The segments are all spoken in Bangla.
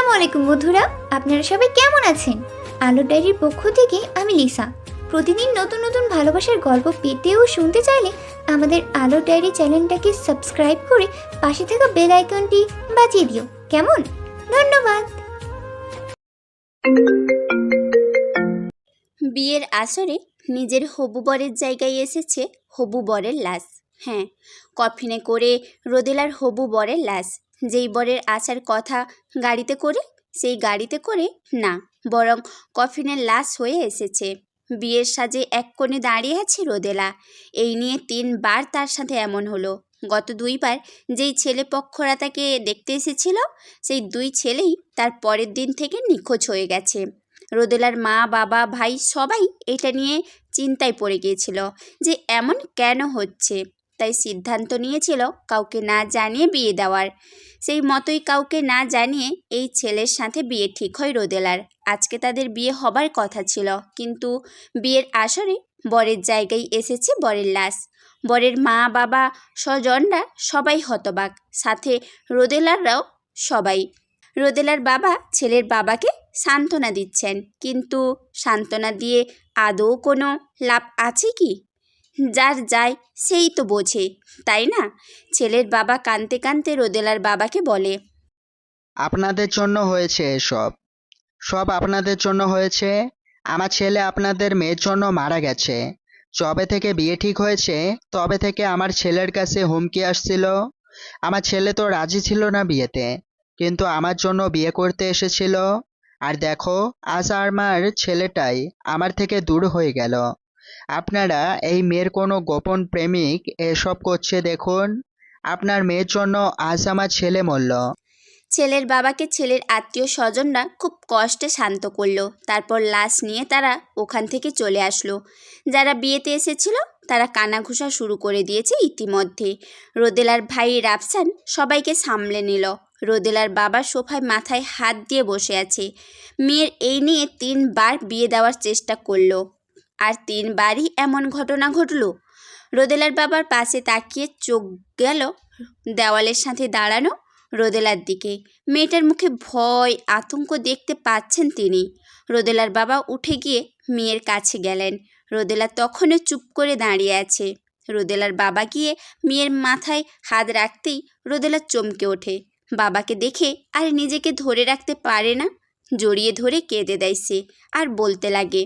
আসসালামু আলাইকুম বন্ধুরা, আপনারা সবাই কেমন আছেন? আলোর ডায়েরির পক্ষ থেকে আমি লিসা। প্রতিদিন নতুন নতুন ভালোবাসার গল্প পেতে ও শুনতে চাইলে আমাদের আলোর ডায়েরি চ্যানেলটাকে সাবস্ক্রাইব করে পাশে থাকা বেল আইকনটি বাজিয়ে দিও, কেমন? ধন্যবাদ। বিয়ের আসরে নিজের হবু বরের জায়গায় এসেছে হবু বরের লাশ। হ্যাঁ, কফিনে করে রোদেলার হবু বরের লাশ। যেই বরের আসার কথা গাড়িতে করে, সেই গাড়িতে করে না, বরং কফিনের লাশ হয়ে এসেছে। বিয়ের সাজে এক কোণে দাঁড়িয়ে আছে রোদেলা। এই নিয়ে 3বার তার সাথে এমন হলো। গত 2বার যেই ছেলে পক্ষরা তাকে দেখতে এসেছিল, সেই 2 ছেলেই তার পরের দিন থেকে নিখোঁজ হয়ে গেছে। রোদেলার মা, বাবা, ভাই সবাই এটা নিয়ে চিন্তায় পড়ে গিয়েছিল যে এমন কেন হচ্ছে। তাই সিদ্ধান্ত নিয়েছিল কাউকে না জানিয়ে বিয়ে দেওয়ার। সেই মতোই কাউকে না জানিয়ে এই ছেলের সাথে বিয়ে ঠিক হয় রোদেলার। আজকে তাদের বিয়ে হবার কথা ছিল, কিন্তু বিয়ের আসরে বরের জায়গায় এসেছে বরের লাশ। বরের মা, বাবা, স্বজনরা সবাই হতবাক, সাথে রোদেলাররাও সবাই। রোদেলার বাবা ছেলের বাবাকে সান্ত্বনা দিচ্ছেন, কিন্তু সান্ত্বনা দিয়ে আদৌ কোনো লাভ আছে কি? যার যায় সেই তো বোঝে, তাই না? ছেলের বাবা কাঁদতে কাঁদতে রোদেলার বাবাকে বলে, আপনাদের জন্য হয়েছে এসব। সব আপনাদের জন্য হয়েছে। আমার ছেলে আপনাদের মেয়ের জন্য মারা গেছে। যবে থেকে বিয়ে ঠিক হয়েছে তবে থেকে আমার ছেলের কাছে হুমকি আসছিল। আমার ছেলে তো রাজি ছিল না বিয়েতে, কিন্তু আমার জন্য বিয়ে করতে এসেছিল। আর দেখো, আজ আমার ছেলেটাই আমার থেকে দূর হয়ে গেল। আপনারা এই মেয়ের কোনো গোপন প্রেমিক এসব করছে দেখুন। আপনার মেয়ের জন্য আজ আমার ছেলে মরল। ছেলের বাবাকে ছেলের আত্মীয় স্বজনরা খুব কষ্টে শান্ত করলো। তারপর লাশ নিয়ে তারা ওখান থেকে চলে আসলো। যারা বিয়েতে এসেছিল তারা কানাঘুষা শুরু করে দিয়েছে ইতিমধ্যে। রোদেলার ভাই রাফসান সবাইকে সামলে নিল। রোদেলার বাবা সোফায় মাথায় হাত দিয়ে বসে আছে। মেয়ের এই নিয়ে 3বার বিয়ে দেওয়ার চেষ্টা করলো, আর 3বারই এমন ঘটনা ঘটলো। রোদেলার বাবার পাশে তাকিয়ে চোখ গেল দেওয়ালের সাথে দাঁড়ানো রোদেলার দিকে। মেয়েটার মুখে ভয়, আতঙ্ক দেখতে পাচ্ছেন তিনি। রোদেলার বাবা উঠে গিয়ে মেয়ের কাছে গেলেন। রোদেলা তখনও চুপ করে দাঁড়িয়ে আছে। রোদেলার বাবা গিয়ে মেয়ের মাথায় হাত রাখতেই রোদেলা চমকে ওঠে। বাবাকে দেখে আর নিজেকে ধরে রাখতে পারে না, জড়িয়ে ধরে কেঁদে দেয় সে, আর বলতে লাগে,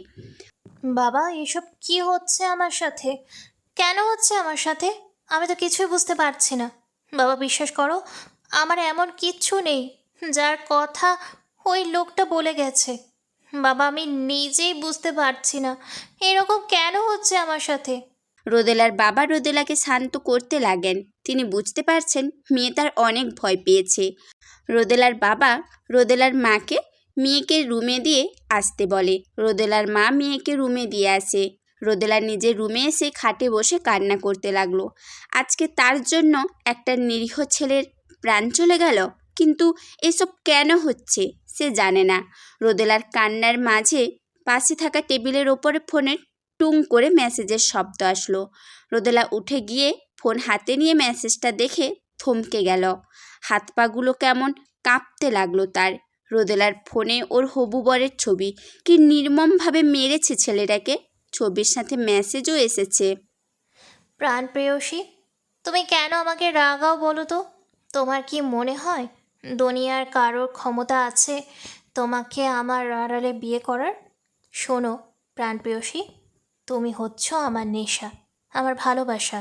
বাবা, এসব কি হচ্ছে আমার সাথে? কেন হচ্ছে আমার সাথে? আমি তো কিছুই বুঝতে পারছি না। বাবা, বিশ্বাস করো, আমার এমন কিচ্ছু নেই যার কথা ওই লোকটা বলে গেছে। বাবা, আমি নিজেই বুঝতে পারছি না এরকম কেন হচ্ছে আমার সাথে। রোদেলার বাবা রোদেলাকে শান্ত করতে লাগেন। তিনি বুঝতে পারছেন মেয়ে তার অনেক ভয় পেয়েছে। রোদেলার বাবা রোদেলার মাকে মেয়েকে রুমে দিয়ে আসতে বলে। রোদেলার মা মেয়েকে রুমে দিয়ে আসে। রোদেলা নিজের রুমে এসে খাটে বসে কান্না করতে লাগলো। আজকে তার জন্য একটা নিরীহ ছেলের প্রাণ চলে গেল, কিন্তু এসব কেন হচ্ছে সে জানে না। রোদেলার কান্নার মাঝে পাশে থাকা টেবিলের ওপরে ফোনের টুং করে মেসেজের শব্দ আসলো। রোদেলা উঠে গিয়ে ফোন হাতে নিয়ে মেসেজটা দেখে থমকে গেল। হাত পাগুলো কেমন কাঁপতে লাগলো তার। রোদেলার ফোনে ওর হবু বরের ছবি। কি নির্মমভাবে মেরেছে ছেলেটাকে। ছবির সাথে মেসেজও এসেছে, প্রাণ প্রেয়সী, তুমি কেন আমাকে রাগাও বলো তো? তোমার কি মনে হয় দুনিয়ার কারোর ক্ষমতা আছে তোমাকে আমার আড়ালে বিয়ে করার? শোনো প্রাণ প্রেয়সী, তুমি হচ্ছ আমার নেশা, আমার ভালোবাসা।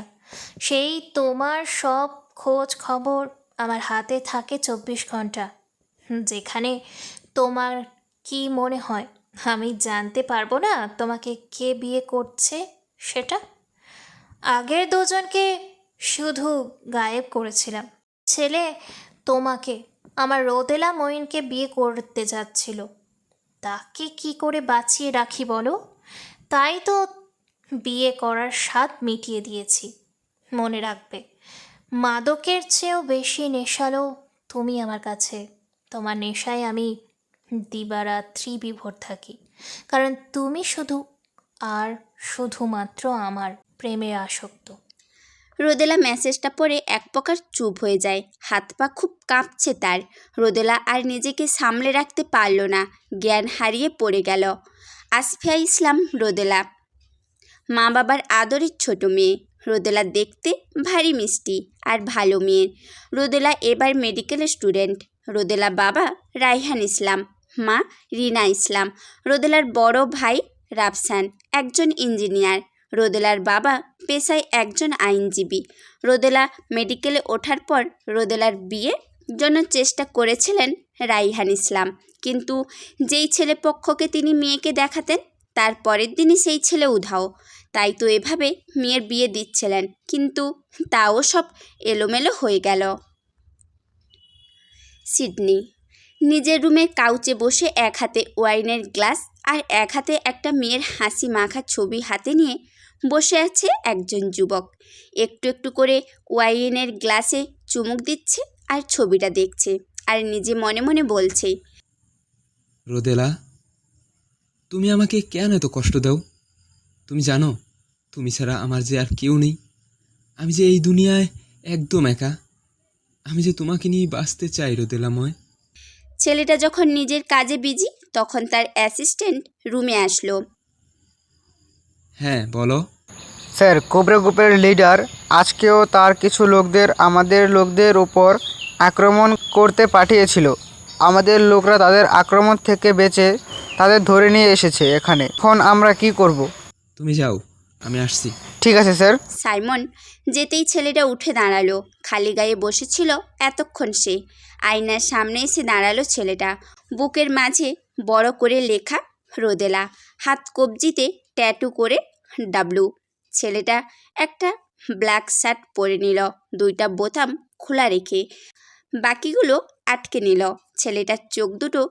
সেই তোমার সব খোঁজ খবর আমার হাতে থাকে 24 ঘন্টা। যেখানে তোমার কি মনে হয় আমি জানতে পারবো না তোমাকে কে বিয়ে করছে সেটা? আগের দুজনকে শুধু গায়েব করেছিলাম। ছেলে তোমাকে, আমার রোদেলা মঈনকে বিয়ে করতে যাচ্ছিল। তাকে কি করে বাঁচিয়ে রাখি বলো? তাই তো বিয়ে করার স্বাদ মিটিয়ে দিয়েছি। মনে রাখবে, মাদকের চেয়েও বেশি নেশালো তুমি আমার কাছে। তোমার নেশায় আমি দিবারাত্রি বিভোর থাকি, কারণ তুমি শুধু আর শুধুমাত্র আমার প্রেমে আসক্ত। রোদেলা মেসেজটা পড়ে এক প্রকার চুপ হয়ে যায়, হাত পা খুব কাঁপছে তার। রোদেলা আর নিজেকে সামলে রাখতে পারল না, জ্ঞান হারিয়ে পড়ে গেল। আসফিয়া ইসলাম রোদেলা, মা বাবার আদরের ছোট মেয়ে। রোদেলা দেখতে ভারী মিষ্টি আর ভালো মেয়ে। রোদেলা এবার মেডিকেল স্টুডেন্ট। রোদেলা বাবা রায়হান ইসলাম, মা রিনা ইসলাম। রোদেলার বড় ভাই রাফসান একজন ইঞ্জিনিয়ার। রোদেলার বাবা পেশায় একজন আইনজীবী। রোদেলা মেডিকেলে ওঠার পর রোদেলার বিয়ের জন্য চেষ্টা করেছিলেন রায়হান ইসলাম, কিন্তু যেই ছেলে পক্ষকে তিনি মেয়েকে দেখাতেন তার পরের দিনই সেই ছেলে উধাও। তাই তো এভাবে মেয়ের বিয়ে দিচ্ছিলেন, কিন্তু তাও সব এলোমেলো হয়ে গেল। সিডনি নিজের রুমের কাউচে বসে এক হাতে ওয়াইনের গ্লাস আর এক হাতে একটা মেয়ের হাসি মাখা ছবি হাতে নিয়ে বসে আছে একজন যুবক। একটু একটু করে ওয়াইনের গ্লাসে চুমুক দিচ্ছে আর ছবিটা দেখছে, আর নিজে মনে মনে বলছে, রোদেলা, তুমি আমাকে কেন এত কষ্ট দাও? তুমি জানো তুমি ছাড়া আমার যে আর কেউ নেই। আমি যে এই দুনিয়ায় একদম একা। আমি যে তোমাকে নিয়ে বাঁচতে চাই রোদেলাময়। ছেলেটা যখন নিজের কাজে বিজি তখন তার অ্যাসিস্ট্যান্ট রুমে আসলো। হ্যাঁ বলো। স্যার, কোবরা গ্রুপের লিডার আজকেও তার কিছু লোকদের আমাদের লোকদের উপর আক্রমণ করতে পাঠিয়েছিল। আমাদের লোকরা তাদের আক্রমণ থেকে বেঁচে তাদের ধরে নিয়ে এসেছে এখানে। এখন আমরা কি করব? তুমি যাও, আমি আসছি। ঠিক আছে স্যার। সাইমন যেতেই ছেলেটা উঠে দাঁড়ালো। খালি গায়ে বসেছিল এতক্ষণ সে। আয়নার সামনে এসে দাঁড়ালো ছেলেটা। বুকের মাঝে বড় করে লেখা রোদেলা, হাত কবজিতে ট্যাটু করে ডাব্লু। ছেলেটা একটা ব্ল্যাক শার্ট পরে নিল, দুইটা বোতাম খোলা রেখে বাকিগুলো আটকে নিল। ছেলেটার চোখ দুটো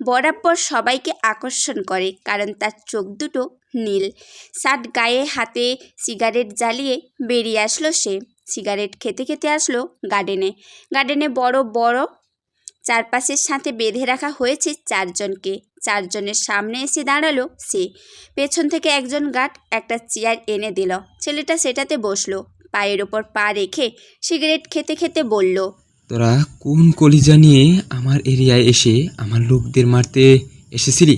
বরাবর সবাইকে আকর্ষণ করে, কারণ তার চোখ দুটো নীল। শার্ট গায়ে, হাতে সিগারেট জ্বালিয়ে বেরিয়ে আসলো সে। সিগারেট খেতে খেতে আসলো গার্ডেনে। গার্ডেনে বড় বড় চারপাশের সাথে বেঁধে রাখা হয়েছে চারজনকে। চারজনের সামনে এসে দাঁড়ালো সে। পেছন থেকে একজন গার্ড একটা চেয়ার এনে দিল। ছেলেটা সেটাতে বসলো, পায়ের ওপর পা রেখে সিগারেট খেতে খেতে বলল, তোরা কোন কলিজা নিয়ে আমার এরিয়ায় এসে আমার লোকদের মারতে এসেছিলি?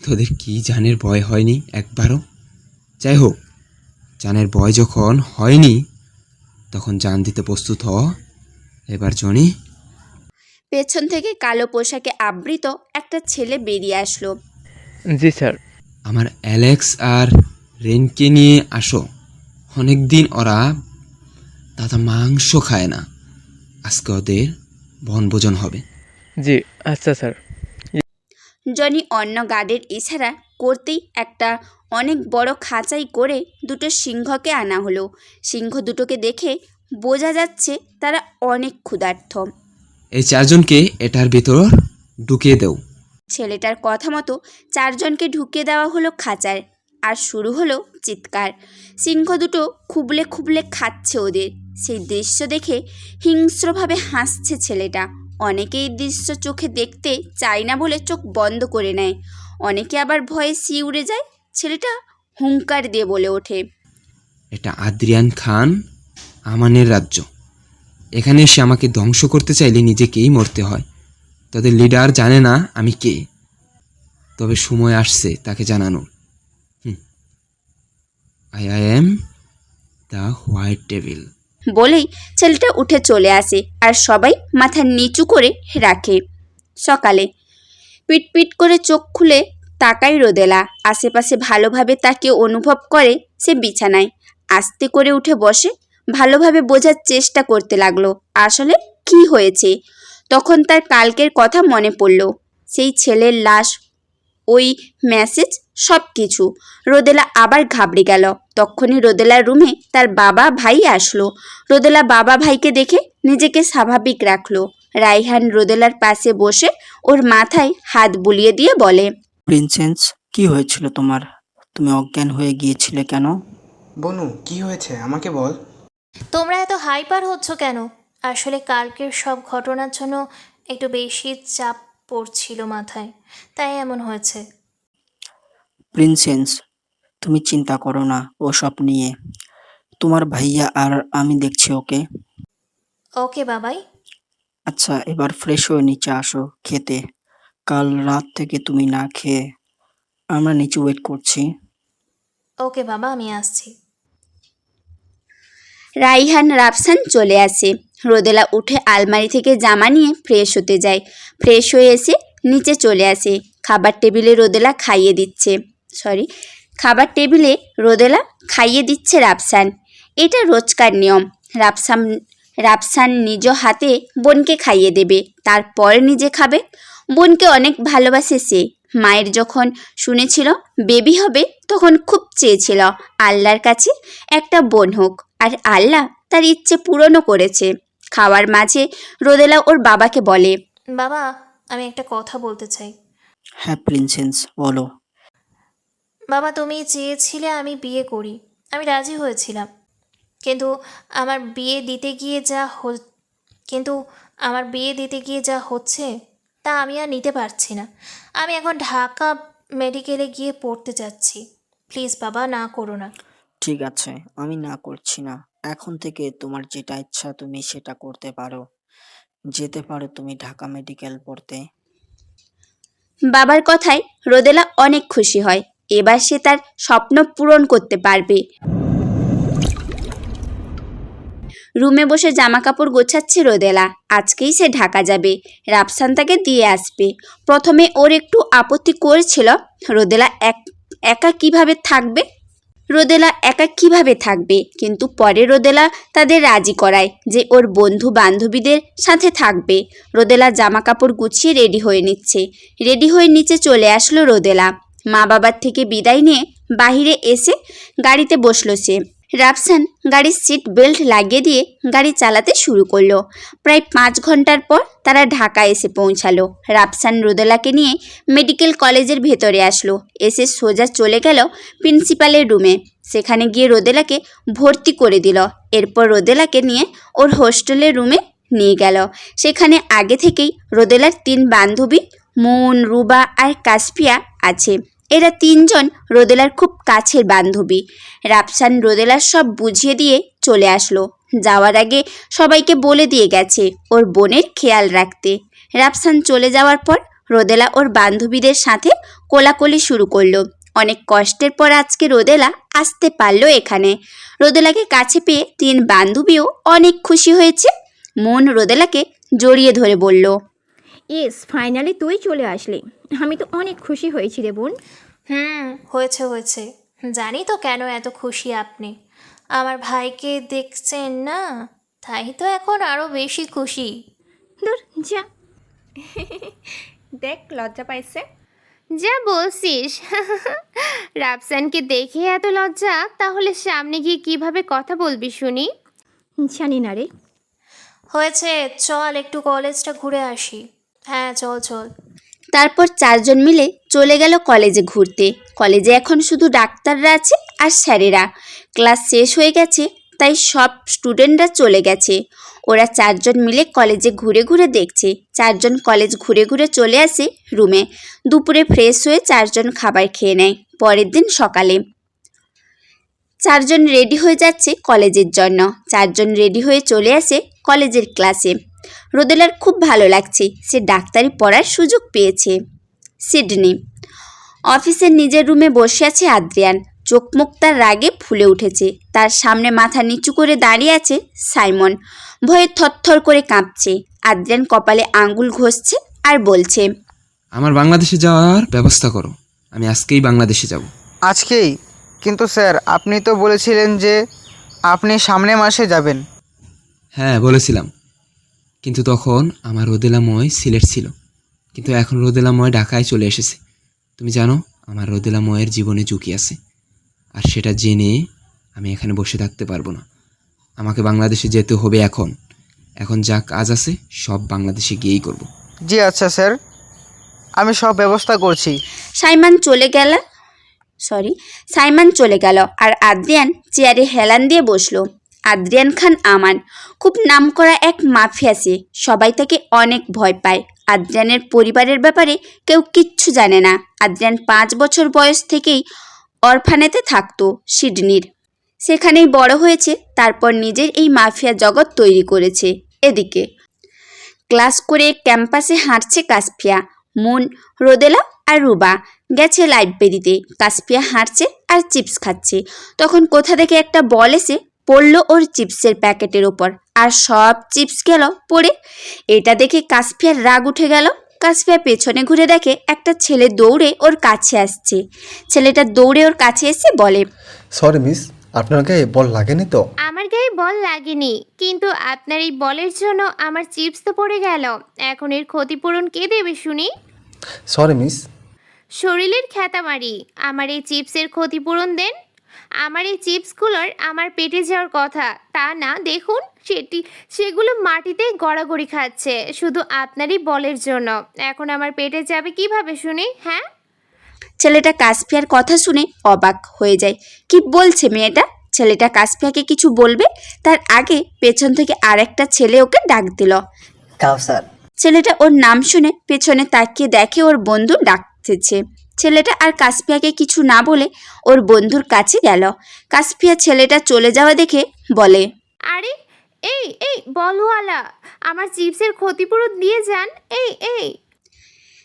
তোদের কি জানের ভয় হয়নি একবারও? যাই হোক, জানের ভয় যখন হয়নি তখন জান দিতে প্রস্তুত হ। এবার জনি। পেছন থেকে কালো পোশাকে আবৃত একটা ছেলে বেরিয়ে আসলো। জি স্যার। আমার অ্যালেক্স আর রেনকে নিয়ে আসো। অনেক দিন ওরা দাদা মাংস খায় না, আজকে ওদের বনভোজন হবে। জি আচ্ছা স্যার। জনি অন্য গার্ডের ইশারা করতেই একটা অনেক বড় খাঁচাই করে দুটো সিংহকে আনা হলো। সিংহ দুটোকে দেখে বোঝা যাচ্ছে তারা অনেক ক্ষুধার্ত। এই চারজনকে এটার ভিতর ঢুকিয়ে দেও। ছেলেটার কথা মতো চারজনকে ঢুকিয়ে দেওয়া হলো খাঁচায়, আর শুরু হলো চিৎকার। সিংহ দুটো খুবলে খুবলে খাচ্ছে ওদের। সেই দৃশ্য দেখে হিংস্রভাবে হাসছে ছেলেটা। অনেকে এই দৃশ্য চোখে দেখতে চায় না বলে চোখ বন্ধ করে নেয়, অনেকে আবার ভয়ে শিউরে যায়। ছেলেটা হুঙ্কার দিয়ে বলে ওঠে, এটা আদ্রিয়ান খান আমানের রাজ্য। এখানে এসে আমাকে ধ্বংস করতে চাইলে নিজেকেই মরতে হয়। তাদের লিডার জানে না আমি কে, তবে সময় আসছে তাকে জানানোর। I am the white devil. বলেই ছেলেটা উঠে চলে আসে, আর সবাই মাথা নিচু করে রাখে। সকালে পিটপিট করে চোখ খুলে তাকায় রোদেলা। আশেপাশে ভালোভাবে তাকে অনুভব করে সে বিছানায়। আস্তে করে উঠে বসে, ভালোভাবে বোঝার চেষ্টা করতে লাগলো আসলে কি হয়েছে। তখন তার কালকের কথা মনে পড়ল, সেই ছেলের লাশ, ওই মেসেজ, সব কিছু। রোদেলা আবার ঘাবড়ে গেল। তখনই রোদেলার রুমে তার বাবা ভাই আসলো। রোদেলা বাবা ভাইকে দেখে নিজেকে স্বাভাবিক রাখলো। রায়হান রোদেলার পাশে বসে ওর মাথায় হাত বুলিয়ে দিয়ে বলে, প্রিন্সেস, কি হয়েছিল তোমার? তুমি অজ্ঞান হয়ে গিয়েছিলে কেন? বনু, কি হয়েছে আমাকে বল। তোমরা এত হাইপার হচ্ছ কেন? আসলে কালকের সব ঘটনার জন্য একটু বেশি চাপ পড়ছিল মাথায়, তাই এমন হয়েছে। প্রিন্সেস, তুমি চিন্তা করো না ওসব নিয়ে। তোমার ভাইয়া আর আমি দেখছি, ওকে? ওকে বাবাই। আচ্ছা, এবার ফ্রেশ হয়ে নিচে আসো খেতে। কাল রাত থেকে তুমি না খেয়ে আমরা নিচে ওয়েট করছি। ওকে বাবা, আমি আসছি। রাইহান রাফসান চলে আসে। রোদেলা উঠে আলমারি থেকে জামা নিয়ে ফ্রেশ হতে যায়। ফ্রেশ হয়ে এসে নিচে চলে আসে। খাবার টেবিলে রোদেলা খাইয়ে দিচ্ছে রাফসান। এটা রোজকার নিয়ম। রাফসান রাফসান নিজ হাতে বোনকে খাইয়ে দেবে, তারপর নিজে খাবে। বোনকে অনেক ভালোবাসে সে। মায়ের যখন শুনেছিল বেবি হবে তখন খুব চেয়েছিল আল্লাহর কাছে একটা বোন হোক, আর আল্লাহ তার ইচ্ছে পূরণও করেছে। খাওয়ার মাঝে রোদেলা ওর বাবাকে বলে, বাবা, আমি একটা কথা বলতে চাই। হ্যাঁ প্রিন্সেস, বলো। বাবা, তুমি চেয়েছিলে আমি বিয়ে করি, আমি রাজি হয়েছিলাম। কিন্তু আমার বিয়ে দিতে গিয়ে যা হচ্ছে তা আমি আর নিতে পারছি না। আমি এখন ঢাকা মেডিকেলে গিয়ে পড়তে যাচ্ছি। প্লিজ বাবা, না করো না। ঠিক আছে, আমি না করছি না। এখন থেকে তোমার যেটা ইচ্ছা তুমি সেটা করতে পারো। যেতে পারো তুমি ঢাকা মেডিকেল পড়তে। বাবার কথায় রোদেলা অনেক খুশি হয়। এবার সে তার স্বপ্ন পূরণ করতে পারবে। রুমে বসে জামা কাপড় গোছাচ্ছে রোদেলা। আজকেই সে ঢাকা যাবে, রাফসান তাকে দিয়ে আসবে। প্রথমে ওর একটু আপত্তি করেছিল রোদেলা একা কিভাবে থাকবে, কিন্তু পরে রোদেলা তাদের রাজি করায় যে ওর বন্ধু বান্ধবীদের সাথে থাকবে। রোদেলা জামা কাপড় গুছিয়ে রেডি হয়ে নিচে চলে আসলো রোদেলা। মা বাবার থেকে বিদায় নিয়ে বাহিরে এসে গাড়িতে বসলো সে। রাফসান গাড়ির সিট বেল্ট লাগিয়ে দিয়ে গাড়ি চালাতে শুরু করলো। প্রায় 5 ঘন্টার পর তারা ঢাকা এসে পৌঁছালো। রাফসান রোদেলাকে নিয়ে মেডিকেল কলেজের ভেতরে আসলো। এসে সোজা চলে গেল প্রিন্সিপালের রুমে। সেখানে গিয়ে রোদেলাকে ভর্তি করে দিল। এরপর রোদেলাকে নিয়ে ওর হোস্টেলের রুমে নিয়ে গেল। সেখানে আগে থেকেই রোদেলার 3 বান্ধবী মুন, রুবা আর কাসপিয়া আছে। এরা 3 জন রোদেলার খুব কাছের বান্ধবী। রাফসান রোদেলার সব বুঝিয়ে দিয়ে চলে আসলো। যাওয়ার আগে সবাইকে বলে দিয়ে গেছে ওর বোনের খেয়াল রাখতে। রাফসান চলে যাওয়ার পর রোদেলা ওর বান্ধবীদের সাথে কোলাকুলি শুরু করলো। অনেক কষ্টের পর আজকে রোদেলা আসতে পারলো এখানে। রোদেলাকে কাছে পেয়ে 3 বান্ধবীও অনেক খুশি হয়েছে। মন রোদেলাকে জড়িয়ে ধরে বলল, ইয়েস, ফাইনালি তুই চলে আসলি। আমি তো অনেক খুশি হয়েছি রে বোন। হয়েছে। জানি তো কেন এত খুশি আপনি। আমার ভাইকে দেখছেন না, তাই তো এখন আরও বেশি খুশি। দূর যা। দেখ লজ্জা পাইছে। যা বলছিস। রাফসানকে দেখে এত লজ্জা, তাহলে সামনে গিয়ে কিভাবে কথা বলবি শুনি? জানি না রে। হয়েছে, চল একটু কলেজটা ঘুরে আসি। হ্যাঁ চল। তারপর 4 জন মিলে চলে গেল কলেজে ঘুরতে। কলেজে এখন শুধু ডাক্তাররা আছে আর স্যারেরা। ক্লাস শেষ হয়ে গেছে, তাই সব স্টুডেন্টরা চলে গেছে। ওরা 4 জন মিলে কলেজে ঘুরে ঘুরে দেখছে। 4 জন কলেজ ঘুরে ঘুরে চলে আসে রুমে। দুপুরে ফ্রেশ হয়ে 4 জন খাবার খেয়ে নেয়। পরের দিন সকালে 4 জন রেডি হয়ে যাচ্ছে কলেজের জন্য। 4 জন রেডি হয়ে চলে আসে কলেজের ক্লাসে। রোদেলার খুব ভালো লাগছে, সে ডাক্তারি পড়ার সুযোগ পেয়েছে। সিডনি অফিসের নিজের রুমে বসে আছে আদ্রিয়ান। চোখ মুখ তার রাগে ফুলে উঠেছে। তার সামনে মাথা নিচু করে দাঁড়িয়ে আছে সাইমন। ভয়ে থরথর করে কাঁপছে। আদ্রিয়ান কপালে আঙ্গুল ঘষছে আর বলছে, আমার বাংলাদেশে যাওয়ার ব্যবস্থা করো, আমি আজকেই বাংলাদেশে যাব। আজকেই? কিন্তু স্যার, আপনি তো বলেছিলেন যে আপনি সামনের মাসে যাবেন। হ্যাঁ বলেছিলাম, কিন্তু তখন আমার রোদেলাময় সিলেট ছিল, কিন্তু এখন রোদেলাময় ঢাকায় চলে এসেছে। তুমি জানো আমার রোদেলাময়ের জীবনে ঝুঁকি আছে, আর সেটা জেনে আমি এখানে বসে থাকতে পারবো না। আমাকে বাংলাদেশে যেতে হবে। এখন যা কাজ আছে সব বাংলাদেশে গিয়েই করব। জি আচ্ছা স্যার, আমি সব ব্যবস্থা করছি। সাইমন চলে গেল আর আদ্রিয়ান চেয়ারে হেলান দিয়ে বসলো। আদ্রিয়ান খান আমান খুব নামকরা এক মাফিয়া সে। সবাই তাকে অনেক ভয় পায়। আদ্রিয়ানের পরিবারের ব্যাপারে কেউ কিচ্ছু জানে না। আদ্রিয়ান 5 বছর বয়স থেকেই অরফানেতে থাকতো সিডনির। সেখানেই বড় হয়েছে, তারপর নিজের এই মাফিয়া জগৎ তৈরি করেছে। এদিকে ক্লাস করে ক্যাম্পাসে হাঁটছে কাসপিয়া, মুন, রোদেলা আর রুবা গেছে লাইব্রেরিতে। কাসপিয়া হাঁটছে আর চিপস খাচ্ছে। তখন কোথা থেকে একটা বল এসে পড়লো ওর চিপসের প্যাকেটের ওপর, আর সব চিপস গেল পড়ে। এটা দেখে কাসপিয়ার রাগ উঠে গেল। কাসপিয়া পেছনে ঘুরে দেখে একটা ছেলে দৌড়ে ওর কাছে আসছে। ছেলেটা দৌড়ে ওর কাছে এসে বলে, সরি মিস, আপনার গায়ে বল লাগেনি তো? আমার গায়ে বল লাগেনি, কিন্তু আপনার এই বলের জন্য আমার চিপস তো পড়ে গেল। এখন এর ক্ষতিপূরণ কে দেবে শুনি? Sorry miss. শরীরের খ্যাতামারি, আমার এই চিপসের ক্ষতিপূরণ দেন। আমার এই চিপসগুলোর আমার পেটে যাওয়ার কথা, তা না দেখুন সেগুলো মাটিতে গড়াগড়ি খাচ্ছে শুধু আপনারই বলের জন্য। এখন আমার পেটে যাবে কিভাবে শুনি? হ্যাঁ, ছেলেটা কাসপিয়ার কথা শুনে অবাক হয়ে যায়। কি বলছে মেয়েটা? ছেলেটা কাসপিয়াকে কিছু বলবে তার আগে পেছন থেকে আরেকটা ছেলে ওকে ডাক দিল। কাউসার। ছেলেটা ওর নাম শুনে পেছনে তাকিয়ে দেখে ওর বন্ধু ডাকতেছে। ছেলেটা আর কাসপিয়াকে কিছু না বলে ওর বন্ধুর কাছে গেল। কাসপিয়া ছেলেটা চলে যাওয়া দেখে বলে, আরে এই এই বলওয়ালা, আমার চিপসের ক্ষতিপূরণ দিয়ে যান। এই এই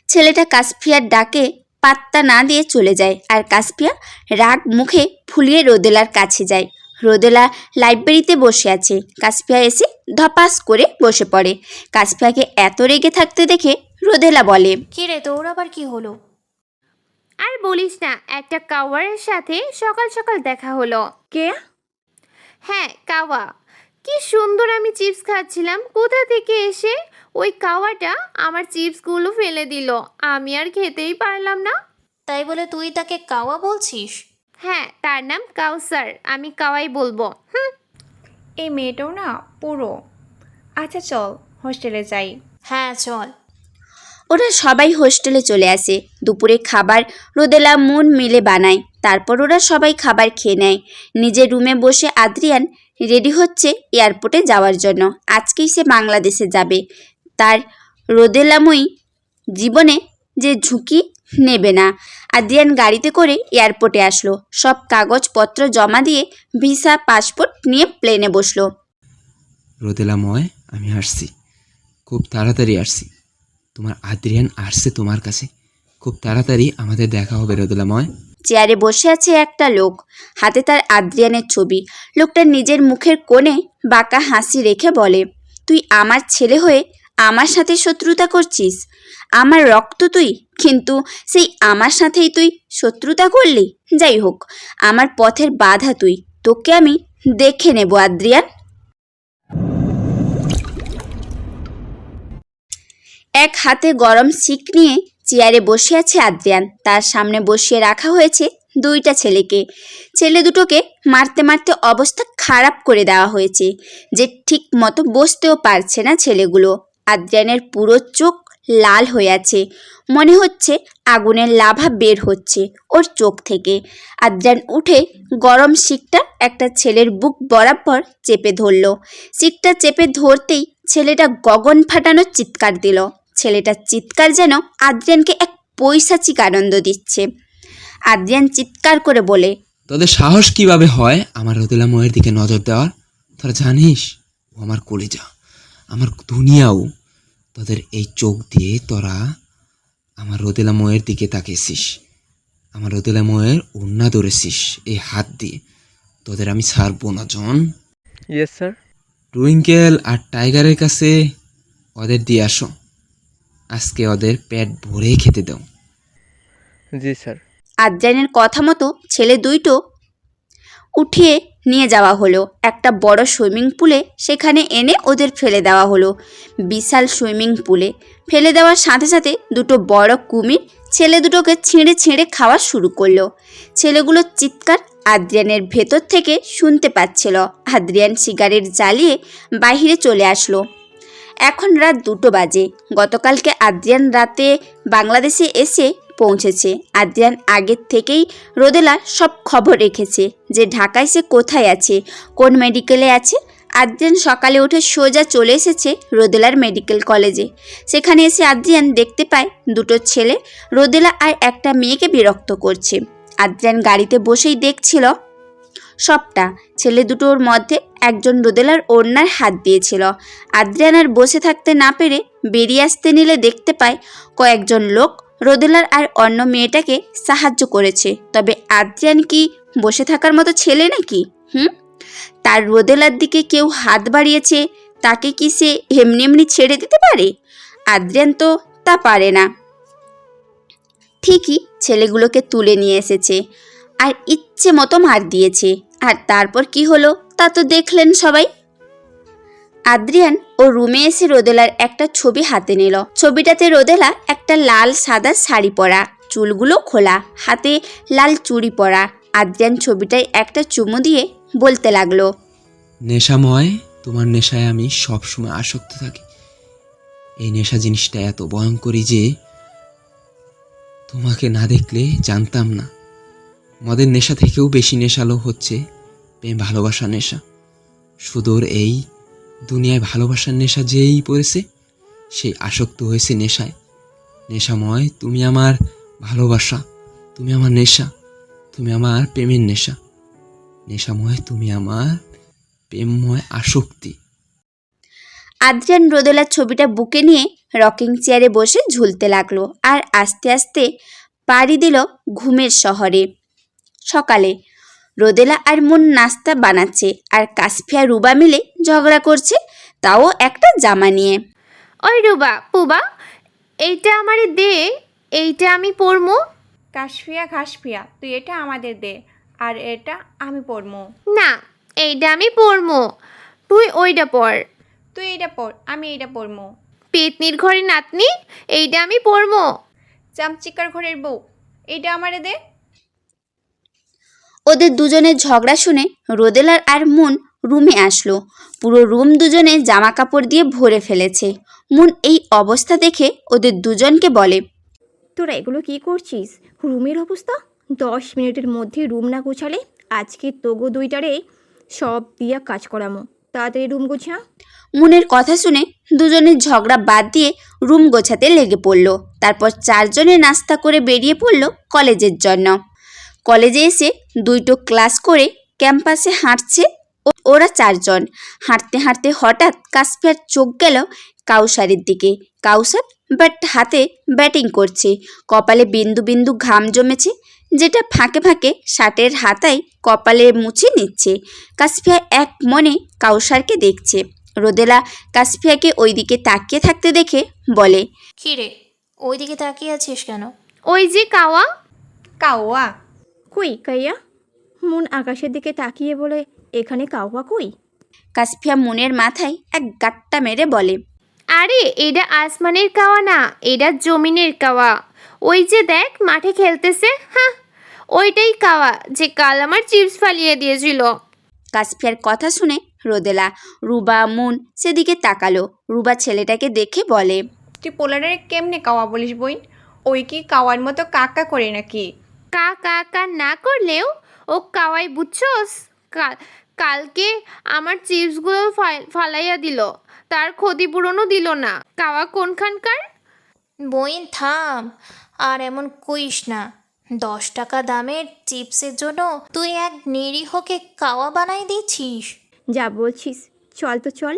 ছেলেটা কাসপিয়ার ডাকে পাত্তা না দিয়ে চলে যায়। আর কাসপিয়া রাগ মুখে ফুলিয়ে রোদেলার কাছে যায়। রোদেলা লাইব্রেরিতে বসে আছে। কাসপিয়া এসে ধপাস করে বসে পড়ে। কাসপিয়াকে এত রেগে থাকতে দেখে রোদেলা বলে, কি রে, তোর আবার কি হলো? আর বলিস না, একটা কাওয়ারের সাথে সকাল সকাল দেখা হলো। কে? হ্যাঁ, কাওয়া। কি সুন্দর আমি চিপস খাচ্ছিলাম, কোথা থেকে এসে ওই কাওয়াটা আমার চিপসগুলো ফেলে দিল। আমি আর খেতেই পারলাম না। তাই বলে তুই তাকে কাওয়া বলছিস? হ্যাঁ, তার নাম কাউসার, আমি কাওয়াই বলবো। এই মেয়েটাও না পুরো। আচ্ছা চল হোস্টেলে যাই। হ্যাঁ চল। ওরা সবাই হোস্টেলে চলে আসে। দুপুরে খাবার রোদেলা মুন মিলে বানায়। তারপর ওরা সবাই খাবার খেয়ে নেয়। নিজের রুমে বসে আদ্রিয়ান রেডি হচ্ছে এয়ারপোর্টে যাওয়ার জন্য। আজকেই সে বাংলাদেশে যাবে। তার রোদেলাময়ী জীবনে যে ঝুঁকি নেবে না। আদ্রিয়ান গাড়িতে করে এয়ারপোর্টে আসলো। সব কাগজপত্র জমা দিয়ে ভিসা পাসপোর্ট নিয়ে প্লেনে বসলো। রোদেলাময়, আমি আসছি, খুব তাড়াতাড়ি আসছি। তোমার আদ্রিয়ান আসছে তোমার কাছে, খুব তাড়াতাড়ি আমাদের দেখা হবে রোদেলাময়। চেয়ারে বসে আছে একটা লোক, হাতে তার আদ্রিয়ানের ছবি। লোকটা নিজের মুখের কোণে বাঁকা হাসি রেখে বলে, তুই আমার ছেলে হয়ে আমার সাথে শত্রুতা করছিস? আমার রক্ত তুই, কিন্তু সেই আমার সাথেই তুই শত্রুতা করলি? যাই হোক, আমার পথের বাধা তুই, তোকে আমি দেখে নেব আদ্রিয়ান। এক হাতে গরম শিক নিয়ে চেয়ারে বসে আছে আদ্রিয়ান। তার সামনে বসিয়ে রাখা হয়েছে দুইটা ছেলেকে। ছেলে দুটোকে মারতে মারতে অবস্থা খারাপ করে দেওয়া হয়েছে, যে ঠিক মতো বসতেও পারছে না ছেলেগুলো। আদ্রিয়ানের পুরো চোখ লাল হয়ে আছে, মনে হচ্ছে আগুনের লাভা বের হচ্ছে ওর চোখ থেকে। আদ্রিয়ান উঠে গরম শিকটা একটা ছেলের বুক বরাবর চেপে ধরল। শিকটা চেপে ধরতেই ছেলেটা গগন ফাটানো চিৎকার দিল। ছেলেটার চিৎকার যেন আদ্রিয়ানকে এক পৈশাচিক আনন্দ দিচ্ছে। আদ্রিয়ান চিৎকার করে বলে, তোদের সাহস কিভাবে হয় আমার রোদেলাময়ের দিকে নজর দেওয়ার? তোরা জানিস ও আমার কলিজা, আমার দুনিয়াও। তোদের এই চোখ দিয়ে তোরা আমার রোদেলাময়ের দিকে তাকিয়েছিস, আমার রোদেলাময়ের ওড়না ধরেছিস এই হাত দিয়ে। তোদের আমি ছাড়বো না জন। Yes sir. টুইঙ্কেল আর টাইগারের কাছে ওদের দিয়ে আসো। আজকে ওদের পেট ভরে খেতে দাও। জি স্যার। আদ্রিয়ানের কথা মতো ছেলে দুইটো উঠিয়ে নিয়ে যাওয়া হলো একটা বড় সুইমিং পুলে। সেখানে এনে ওদের ফেলে দেওয়া হলো। বিশাল সুইমিং পুলে ফেলে দেওয়ার সাথে সাথে দুটো বড় কুমির ছেলে দুটোকে ছিঁড়ে ছিঁড়ে খাওয়া শুরু করলো। ছেলেগুলোর চিৎকার আদ্রিয়ানের ভেতর থেকে শুনতে পাচ্ছিল। আদ্রিয়ান সিগারেট জ্বালিয়ে বাইরে চলে আসলো। এখন রাত 2টো বাজে। গতকালকে আদ্রিয়ান রাতে বাংলাদেশে এসে পৌঁছেছে। আদ্রিয়ান আগের থেকেই রোদেলার সব খবর রেখেছে, যে ঢাকায় সে কোথায় আছে, কোন মেডিকেলে আছে। আদ্রিয়ান সকালে উঠে সোজা চলে এসেছে রোদেলার মেডিকেল কলেজে। সেখানে এসে আদ্রিয়ান দেখতে পায় দুটো ছেলে রোদেলা আর একটা মেয়েকে বিরক্ত করছে। আদ্রিয়ান গাড়িতে বসেই দেখছিল সবটা। ছেলে দুটোর মধ্যে একজন রোদেলার ওড়নার হাত দিয়েছিল। আদ্রিয়ান আর বসে থাকতে না পেরে বেরিয়ে আসতে নিলে দেখতে পায় কয়েকজন লোক রোদেলার আর অন্য মেয়েটাকে সাহায্য করেছে। তবে আদ্রিয়ান কি বসে থাকার মতো ছেলে নাকি? তার রোদেলার দিকে কেউ হাত বাড়িয়েছে, তাকে কি সে এমনি এমনি ছেড়ে দিতে পারে? আদ্রিয়ান তো তা পারে না। ঠিকই ছেলেগুলোকে তুলে নিয়ে এসেছে আর ইচ্ছে মতো মার দিয়েছে। আর তারপর কি হলো তা তো দেখলেন সবাই। আদ্রিয়ান ও রুমে এসে রোদেলার একটা ছবি হাতে নিল। ছবিটাতে রোদেলা একটা লাল সাদা শাড়ি পরা, চুলগুলো খোলা, হাতে লাল চুড়ি পরা। আদ্রিয়ান ছবিটায় একটা চুমু দিয়ে বলতে লাগলো, নেশাময়, তোমার নেশায় আমি সবসময় আসক্ত থাকি। এই নেশা জিনিসটা এত ভয়ঙ্করী যে তোমাকে না দেখলে জানতাম না। মদের নেশা থেকেও বেশি নেশালো হচ্ছে প্রেম ভালোবাসা নেশা। সুদূর এই দুনিয়ায় ভালোবাসার নেশা যেই পড়েছে সেই আসক্ত হয়েছে নেশায়। নেশাময়, তুমি আমার ভালোবাসা, তুমি আমার নেশা, তুমি আমার প্রেমের নেশা। নেশাময়, তুমি আমার প্রেমময় আসক্তি। আদ্রিয়ান রোদেলার ছবিটা বুকে নিয়ে রকিং চেয়ারে বসে ঝুলতে লাগলো আর আস্তে আস্তে পাড়ি দিল ঘুমের শহরে। সকালে রোদেলা আর মুন নাস্তা বানাচ্ছে আর কাসফিয়া রুবা মিলে ঝগড়া করছে, তাও একটা জামা নিয়ে। ওই রুবা, পুবা, এইটা আমারে দে, এইটা আমি পরমু। কাশফিয়া ঘাসফিয়া, তুই এটা আমাদের দে আর এটা আমি পরমু। না, এইটা আমি পরমু, তুই ওইটা পর। তুই এইটা পর, আমি এইটা পরমু। পেতনির ঘরে নাতনি, এইটা আমি পরমু। চামচিকার ঘরের বউ, এইটা আমারে দে। ওদের দুজনের ঝগড়া শুনে রোদেলার আর মুন রুমে আসলো। পুরো রুম দুজনে জামা কাপড় দিয়ে ভরে ফেলেছে। মুন এই অবস্থা দেখে ওদের দুজনকে বলে, তোরা এগুলো কি করছিস? রুমের অবস্থা 10 মিনিটের মধ্যে রুম না গোছালে আজকে তোগো দুইটারে সব দিয়া কাজ করামো। তাড়াতাড়ি রুম গোছা। মুনের কথা শুনে দুজনের ঝগড়া বাদ দিয়ে রুম গোছাতে লেগে পড়ল। তারপর চারজনে নাস্তা করে বেরিয়ে পড়ল কলেজের জন্য। কলেজে এসে দুইটো ক্লাস করে ক্যাম্পাসে হাঁটছে ওরা চারজন। হাঁটতে হাঁটতে হঠাৎ কাসফিয়ার চোখ গেল কাউসারের দিকে। কাউসার হাতে ব্যাটিং করছে, কপালে বিন্দু বিন্দু ঘাম জমেছে, যেটা ফাঁকে ফাঁকে শার্টের হাতায় কপালে মুছে নিচ্ছে। কাসফিয়া এক মনে কাউসারকে দেখছে। রোদেলা কাসফিয়াকে ওইদিকে তাকিয়ে থাকতে দেখে বলে, কী রে, ওইদিকে তাকিয়ে আছিস কেন? ওই যে কাওয়া। কাওয়া কই? কাইয়া? মুন আকাশের দিকে তাকিয়ে বলে, এখানে কাওয়া কই? কাসফিয়া মুনের মাথায় এক গাট্টা মেরে বলে, আরে এটা আসমানের কাওয়া না, এটা জমিনের কাওয়া। ওই যে দেখ মাঠে খেলতেছে, হ্যাঁ ওইটাই কাওয়া যে কাল আমার চিপস ফালিয়ে দিয়েছিল। কাসফিয়ার কথা শুনে রোদেলা, রুবা, মুন সেদিকে তাকালো। রুবা ছেলেটাকে দেখে বলে, তুই পোলারে কেমনে কাওয়া বলিস বইন? ওই কি কাওয়ার মতো কাকা করে নাকি? কা কা কা না করলেও ও কাওয়াই, বুঝছস? কালকে আমার চিপসগুলো ফালাইয়া দিল, তার ক্ষতিপূরণও দিল না। কাওয়া কোনখানকার? বইন থাম, আর এমন কইস না। 10 টাকা দামের চিপসের জন্য তুই এক নিরীহকে কাওয়া বানাই দিচ্ছিস। যা বলছিস, চল তো চল।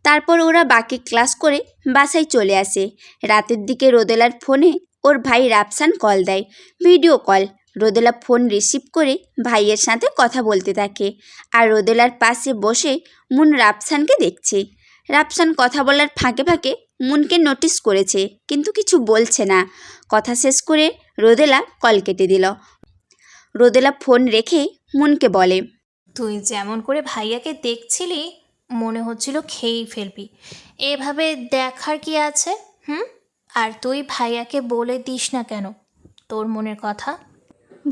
তারপর ওরা বাকি ক্লাস করে বাসায় চলে আসে। রাতের দিকে রোদেলার ফোনে ওর ভাই রাফসান কল দেয়, ভিডিও কল। রোদেলা ফোন রিসিভ করে ভাইয়ের সাথে কথা বলতে থাকে আর রোদেলার পাশে বসে মুন রাফসানকে দেখছে। রাফসান কথা বলার ফাঁকে ফাঁকে মুনকে নোটিস করেছে কিন্তু কিছু বলছে না। কথা শেষ করে রোদেলা কল কেটে দিল। রোদেলা ফোন রেখে মুনকে বলে, তুই যেমন করে ভাইয়াকে দেখছিলি মনে হচ্ছিল খেয়েই ফেলবি। এভাবে দেখার কি আছে? আর তুই ভাইয়াকে বলে দিস না কেন তোর মনের কথা?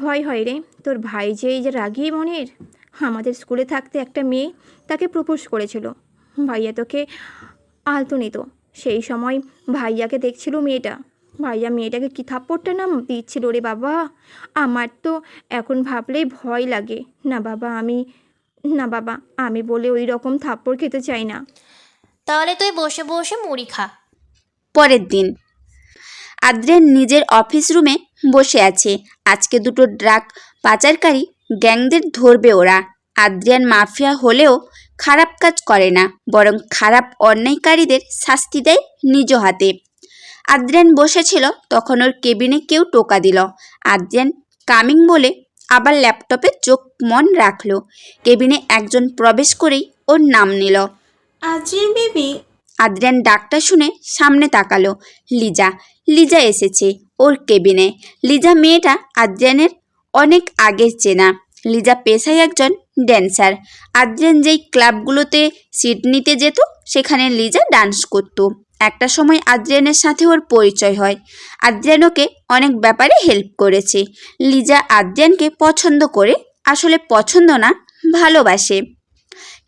ভয় হয় রে, তোর ভাই যে এই যে রাগী মনের। আমাদের স্কুলে থাকতে একটা মেয়ে তাকে প্রপোজ করেছিল, ভাইয়া তোকে আলতো নিত। সেই সময় ভাইয়াকে দেখছিল মেয়েটা, ভাইয়া মেয়েটাকে কী থাপ্পড়টা না দিচ্ছিল রে বাবা। আমার তো এখন ভাবলেই ভয় লাগে। না বাবা আমি বলে ওই রকম থাপ্পড় খেতে চাই না। তাহলে তুই বসে বসে মুড়ি খা। পরের দিন আদ্রিয়ান নিজের অফিস রুমে বসে আছে। আজকে দুটো ড্রাগ পাচারকারী গ্যাংদের ধরবে ওরা। আদ্রিয়ান মাফিয়া হলেও খারাপ কাজ করে না, বরং খারাপ অন্যায়কারীদের শাস্তি দেয় নিজ হাতে। আদ্রিয়ান বসেছিল, তখন ওর কেবিনে কেউ টোকা দিল। আদ্রিয়ান কামিং বলে আবার ল্যাপটপে চোখ মন রাখলো। কেবিনে একজন প্রবেশ করেই ওর নাম নিল। Adrian baby. আদ্রিয়ান ডাকটা শুনে সামনে তাকালো। লিজা এসেছে ওর কেবিনে। লিজা মেয়েটা আদ্রিয়ানের অনেক আগের চেনা। লিজা পেশায় একজন ড্যান্সার। আদ্রিয়ান যেই ক্লাবগুলোতে সিট নিতে যেত সেখানে লিজা ডান্স করত। একটা সময় আদ্রিয়ানের সাথে ওর পরিচয় হয়। আদ্রিয়ান ওকে অনেক ব্যাপারে হেল্প করেছে। লিজা আদ্রিয়ানকে পছন্দ করে, আসলে পছন্দ না, ভালোবাসে।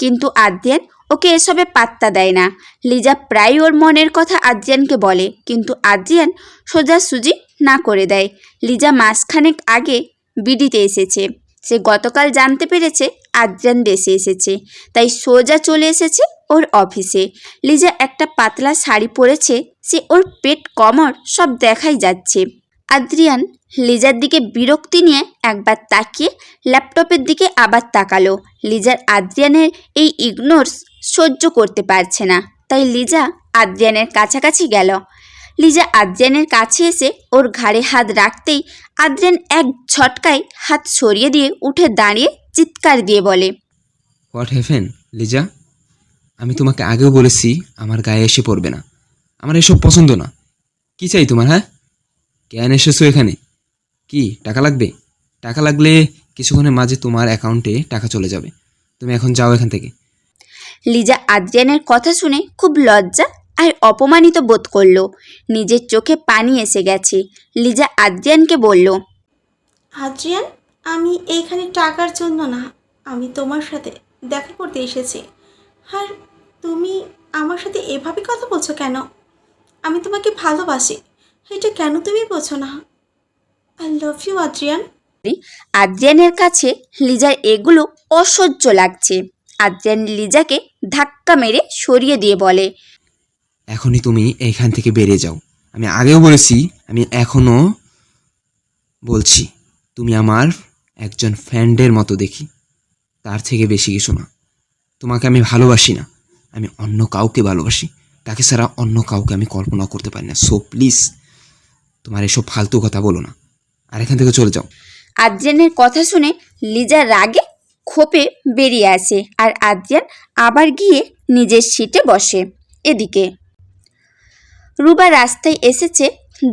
কিন্তু আদ্রিয়ান ওকে এসবে পাত্তা দেয় না। লিজা প্রায় ওর মনের কথা আদ্রিয়ানকে বলে, কিন্তু আদ্রিয়ান সোজাসুজি না করে দেয়। লিজা মাসখানেক আগে বিডিতে এসেছে। সে গতকাল জানতে পেরেছে আদ্রিয়ান দেশে এসেছে, তাই সোজা চলে এসেছে ওর অফিসে। লিজা একটা পাতলা শাড়ি পরেছে, সে ওর পেট কমর সব দেখাই যাচ্ছে। আদ্রিয়ান লিজার দিকে বিরক্তি নিয়ে একবার তাকিয়ে ল্যাপটপের দিকে আবার তাকালো। লিজার আদ্রিয়ানের এই ইগনোরস সহ্য করতে পারছে না, তাই লিজা আদ্রিয়ানের কাছাকাছি গেল। লিজা আদ্রিয়ানের কাছে এসে ওর ঘাড়ে হাত রাখতেই আদ্রিয়ান এক ঝটকায় হাত সরিয়ে দিয়ে উঠে দাঁড়িয়ে চিৎকার দিয়ে বলে, হোয়াট হ্যাপেন লিজা? আমি তোমাকে আগেও বলেছি আমার গায়ে এসে পড়বে না, আমার এসব পছন্দ না। কি চাই তোমার? হ্যাঁ, কেন এসেছো এখানে? কি টাকা লাগবে? টাকা লাগলে কিছুক্ষণের মাঝে তোমার অ্যাকাউন্টে টাকা চলে যাবে। তুমি এখন যাও এখান থেকে। লিজা আদ্রিয়ানের কথা শুনে খুব লজ্জা আর অপমানিত বোধ করলো। নিজের চোখে পানি এসে গেছে। লিজা আদ্রিয়ানকে বলল, আদ্রিয়ান, আমি এইখানে টাকার জন্য না, আমি তোমার সাথে দেখা করতে এসেছি। আর তুমি আমার সাথে এভাবে কথা বলছো কেন? আমি তোমাকে ভালোবাসি, এটা কেন তুমি বোঝো না? I love you Adrian. আদ্রিয়ানের কাছে লিজার এগুলো অসহ্য লাগছে। আদ্রিয়ান লিজাকে ধাক্কা মেরে সরিয়ে দিয়ে বলে, এখনই তুমি এইখান থেকে বেরিয়ে যাও। আমি আগেও বলেছি, আমি এখনও বলছি, তুমি আমার একজন ফ্রেন্ডের মতো দেখি, তার থেকে বেশি কিছু না। তোমাকে আমি ভালোবাসি না, আমি অন্য কাউকে ভালোবাসি। তাকে ছাড়া অন্য কাউকে আমি কল্পনা করতে পারি না। সো প্লিজ তোমার এসব ফালতু কথা বলো না, আর এখান থেকে চলে যাও। আদ্রিয়ানের কথা শুনে লিজা রাগে ক্ষোভে বেরিয়ে আসে, আর আদ্রিয়ান আবার গিয়ে নিজের সিটে বসে। এদিকে রুবা রাস্তায় এসেছে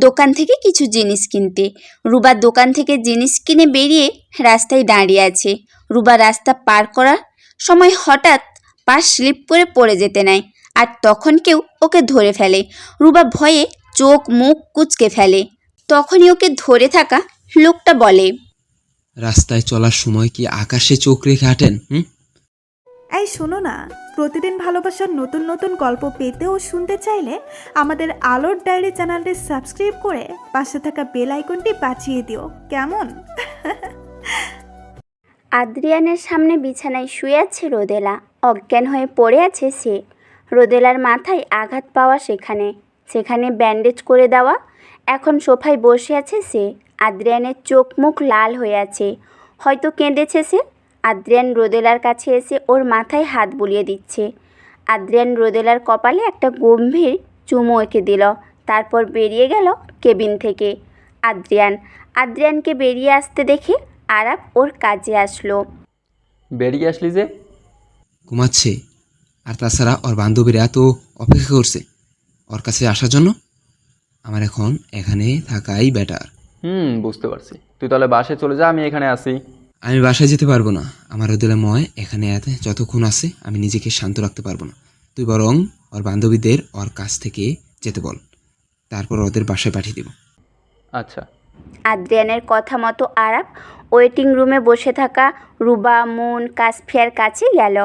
দোকান থেকে কিছু জিনিস কিনতে। রুবা দোকান থেকে জিনিস কিনে বেরিয়ে রাস্তায় দাঁড়িয়ে আছে। রুবা রাস্তা পার করার সময় হঠাৎ পা স্লিপ করে পড়ে যেতে নেয়, আর তখন কেউ ওকে ধরে ফেলে। রুবা ভয়ে চোখ মুখ কুঁচকে ফেলে। তখনই ওকে ধরে থাকা লোকটা বলে, রাস্তায় চলার সময় কি আকাশে চোখ রেখে হাঁটেন? এই শোনো না, প্রতিদিন ভালোবাসার নতুন নতুন গল্প পেতে ও শুনতে চাইলে আমাদের আলোর ডায়েরি চ্যানেলটি সাবস্ক্রাইব করে পাশে থাকা বেল আইকনটি বাজিয়ে দিও, কেমন? আদ্রিয়ানের সামনে বিছানায় শুয়ে আছে রোদেলা। অজ্ঞান হয়ে পড়ে আছে সে। রোদেলার মাথায় আঘাত পাওয়া, সেখানে ব্যান্ডেজ করে দেওয়া। এখন সোফায় বসে আছে সে। আদ্রিয়ানের চোখ মুখ লাল হয়ে আছে, হয়তো কেঁদেছে সে। আদ্রিয়ান রোদেলার কাছে এসে ওর মাথায় হাত বুলিয়ে দিচ্ছে। আদ্রিয়ান রোদেলার কপালে একটা গম্ভীর চুমু এঁকে দিল, তারপর বেরিয়ে গেল কেবিন থেকে। আদ্রিয়ানকে বেরিয়ে আসতে দেখে আরাপ ওর কাজে আসলো। বেরিয়ে আসলি যে? ঘুমাচ্ছে, আর তাছাড়া ওর বান্ধবীরা তো অপেক্ষা করছে ওর কাছে আসার জন্য। আমার এখন এখানে থাকাই বেটার। বুঝতে পারছি। তুই তাহলে বাসে চলে যা, আমি এখানে আসি। আমি বাসায় যেতে পারবো না, আমার রোদেলাময় এখানে যতক্ষণ আছে আমি নিজেকে শান্ত রাখতে পারবো না। তুই বরং ওর বান্ধবীদের ওর কাছ থেকে যেতে বল, তারপর ওদের বাসায় পাঠিয়ে দেব। আচ্ছা। আদ্রিয়ানের কথা মতো আরাপ ওয়েটিং রুমে বসে থাকা রুবা, মুন, কাসফিয়ার কাছে গেল।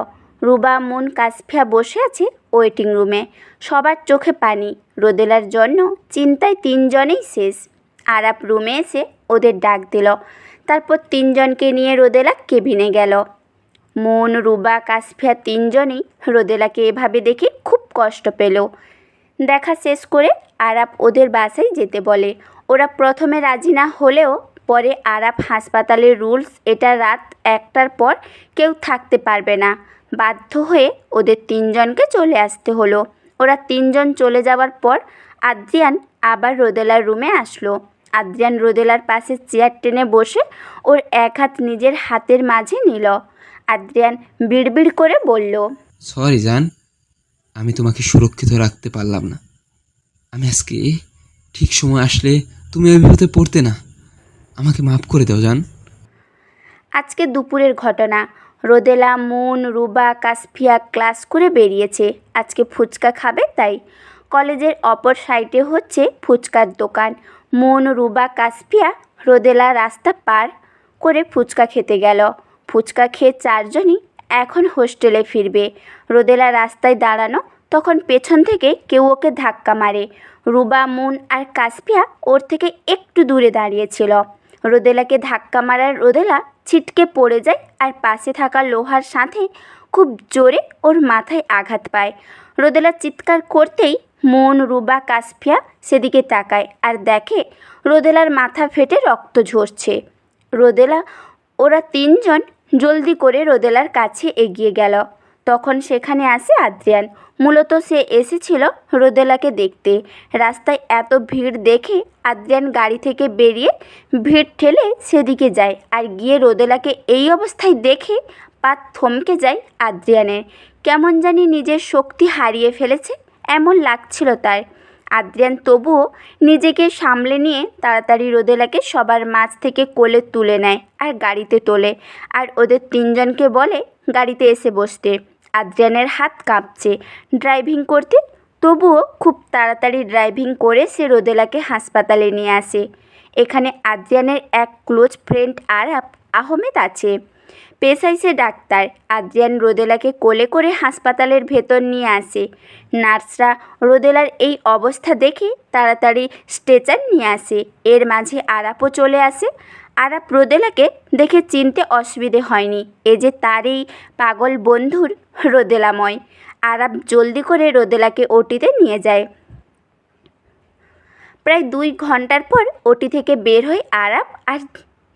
রুবা, মুন, কাসফিয়া বসে আছে ওয়েটিং রুমে। সবার চোখে পানি। রোদেলার জন্য চিন্তায় তিনজনেই শেষ। আরাপ রুমে এসে ওদের ডাক দিল। তারপর তিনজনকে নিয়ে রোদেলা কেবিনে গেল। মুন, রুবা, কাসফিয়া তিনজনেই রোদেলাকে এভাবে দেখে খুব কষ্ট পেল। দেখা শেষ করে আরাপ ওদের বাসায় যেতে বলে। ওরা প্রথমে রাজি না হলেও পরে আরাপ হাসপাতালের রুলস, এটা রাত 1টার পর কেউ থাকতে পারবে না। বাধ্য হয়ে ওদের 3জনকে চলে আসতে হলো। ওরা 3জন চলে যাওয়ার পর আদ্রিয়ান আবার রোদেলার রুমে আসলো। আদ্রিয়ান রোদেলার পাশে চেয়ার টেনে বসে ওর এক হাত নিজের হাতের মাঝে নিল। আদ্রিয়ান বিড়বিড় করে বলল, সরি জান, আমি তোমাকে সুরক্ষিত রাখতে পারলাম না। আমি আজকে ঠিক সময় আসলে তুমি ওই বিপদে পড়তে না। আমাকে মাফ করে দাও জান। আজকে দুপুরের ঘটনা। রোদেলা, মুন, রুবা, কাসফিয়া ক্লাস করে বেরিয়েছে। আজকে ফুচকা খাবে তাই। কলেজের অপর সাইডে হচ্ছে ফুচকার দোকান। মুন, রুবা, কাসফিয়া, রোদেলা রাস্তা পার করে ফুচকা খেতে গেল। ফুচকা খেয়ে 4জনই এখন হোস্টেলে ফিরবে। রোদেলা রাস্তায় দাঁড়ানো, তখন পেছন থেকে কেউ ওকে ধাক্কা মারে। রুবা, মুন আর কাসফিয়া ওর থেকে একটু দূরে দাঁড়িয়েছিল। রোদেলাকে ধাক্কা মারার রোদেলা ছিটকে পড়ে যায় আর পাশে থাকা লোহার সাথে খুব জোরে ওর মাথায় আঘাত পায়। রোদেলা চিৎকার করতেই মুন, রুবা, কাসফিয়া সেদিকে তাকায় আর দেখে রোদেলার মাথা ফেটে রক্ত ঝরছে। ওরা 3জন জলদি করে রোদেলার কাছে এগিয়ে গেল। তখন সেখানে আসে আদ্রিয়ান। মূলত সে এসেছিল রোদেলাকে দেখতে। রাস্তায় এত ভিড় দেখে আদ্রিয়ান গাড়ি থেকে বেরিয়ে ভিড় ঠেলে সেদিকে যায় আর গিয়ে রোদেলাকে এই অবস্থায় দেখে পা থমকে যায় আদ্রিয়ানের। কেমন জানি নিজের শক্তি হারিয়ে ফেলেছে এমন লাগছিল তার। আদ্রিয়ান তবুও নিজেকে সামলে নিয়ে তাড়াতাড়ি রোদেলাকে সবার মাঝ থেকে কোলে তুলে নেয় আর গাড়িতে তোলে আর ওদের 3জনকে বলে গাড়িতে এসে বসতে। আদ্রিয়ানের হাত কাঁপছে ড্রাইভিং করতে, তবুও খুব তাড়াতাড়ি ড্রাইভিং করে সে রোদেলাকে হাসপাতালে নিয়ে আসে। এখানে আদ্রিয়ানের এক ক্লোজ ফ্রেন্ড আরাপ আহমেদ আছে। পেশায় সে ডাক্তার। আদ্রিয়ান রোদেলাকে কোলে করে হাসপাতালের ভেতর নিয়ে আসে। নার্সরা রোদেলার এই অবস্থা দেখে তাড়াতাড়ি স্ট্রেচার নিয়ে আসে। এর মাঝে আরাপও চলে আসে। আরাপ রোদেলাকে দেখে চিনতে অসুবিধে হয়নি, এ যে তারই পাগল বন্ধুর রোদেলাময়। আরাপ জলদি করে রোদেলাকে ওটিতে নিয়ে যায়। প্রায় 2 ঘন্টার পর ওটি থেকে বের হয়ে আরাপ আর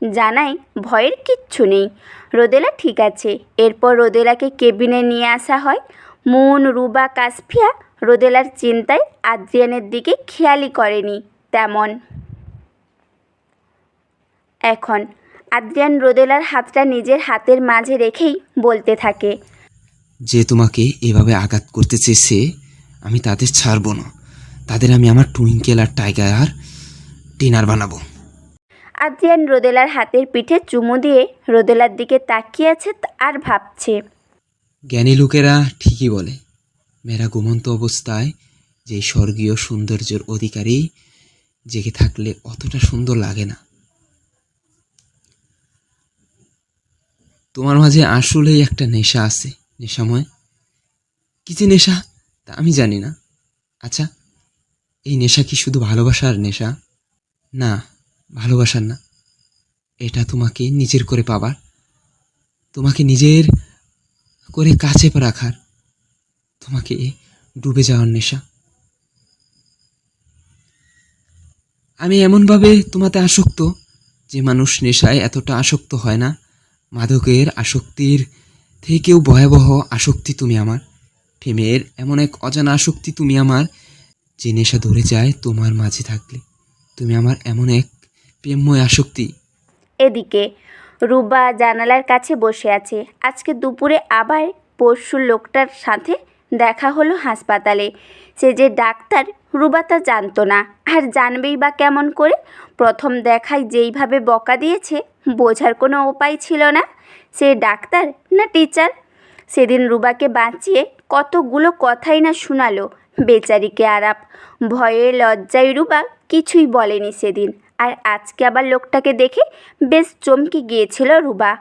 জানায় ভয়ের কিচ্ছু নেই, রোদেলা ঠিক আছে। এরপর রোদেলাকে কেবিনে নিয়ে আসা হয়। মুন, রুবা, কাসফিয়া রোদেলার চিন্তায় আদ্রিয়ানের দিকে খেয়ালই করেনি তেমন। এখন আদ্রিয়ান রোদেলার হাতটা নিজের হাতের মাঝে রেখেই বলতে থাকে, যে তোমাকে এভাবে আঘাত করতে চেয়েছে আমি তাদের ছাড়বো না। তাদের আমি আমার টুইঙ্কেল আর টাইগার ডিনার বানাবো। আদ্রিয়ান রোদেলার হাতের পিঠে চুমু দিয়ে রোদেলার দিকে তাকিয়ে আছে আর ভাবছে। জ্ঞানী লোকেরা ঠিকই বলে, মেয়েরা ঘুমন্ত অবস্থায় যে স্বর্গীয় সৌন্দর্যের অধিকারী জেগে থাকলে অতটা সুন্দর লাগে না। তোমার মাঝে আসলেই একটা নেশা আছে, নেশাময়। কি যে নেশা তা আমি জানি না। আচ্ছা, এই নেশা কি শুধু ভালোবাসার নেশা? না, ভালোবাসার না। এটা তোমাকে নিজের করে পাবার, তোমাকে নিজের করে কাছে রাখার, তোমাকে ডুবে যাওয়ার নেশা। আমি এমনভাবে তোমাতে আসক্ত যে মানুষ নেশায় এতটা আসক্ত হয় না। মাদকের আসক্তির থেকেও ভয়াবহ আসক্তি তুমি আমার। প্রেমের এমন এক অজানা আসক্তি তুমি আমার, যে নেশা ধরে যায় তোমার মাঝে থাকলে। তুমি আমার এমন এক প্রেমময় আসক্তি। এদিকে রুবা জানালার কাছে বসে আছে। আজকে দুপুরে আবার পরশুর লোকটার সাথে দেখা হলো হাসপাতালে। সে যে ডাক্তার রুবা তা জানতো না, আর জানবেই বা কেমন করে? প্রথম দেখায় যেইভাবে বকা দিয়েছে বোঝার কোনো উপায় ছিল না সে ডাক্তার না টিচার। সেদিন রুবাকে বাঁচিয়ে কতগুলো কথাই না শোনালো বেচারিকে আরাপ। ভয়ে লজ্জায় রুবা কিছুই বলেনি সেদিন। আর আজকে আবার লোকটাকে দেখে বেশ চমকে গিয়েছিল রুবা।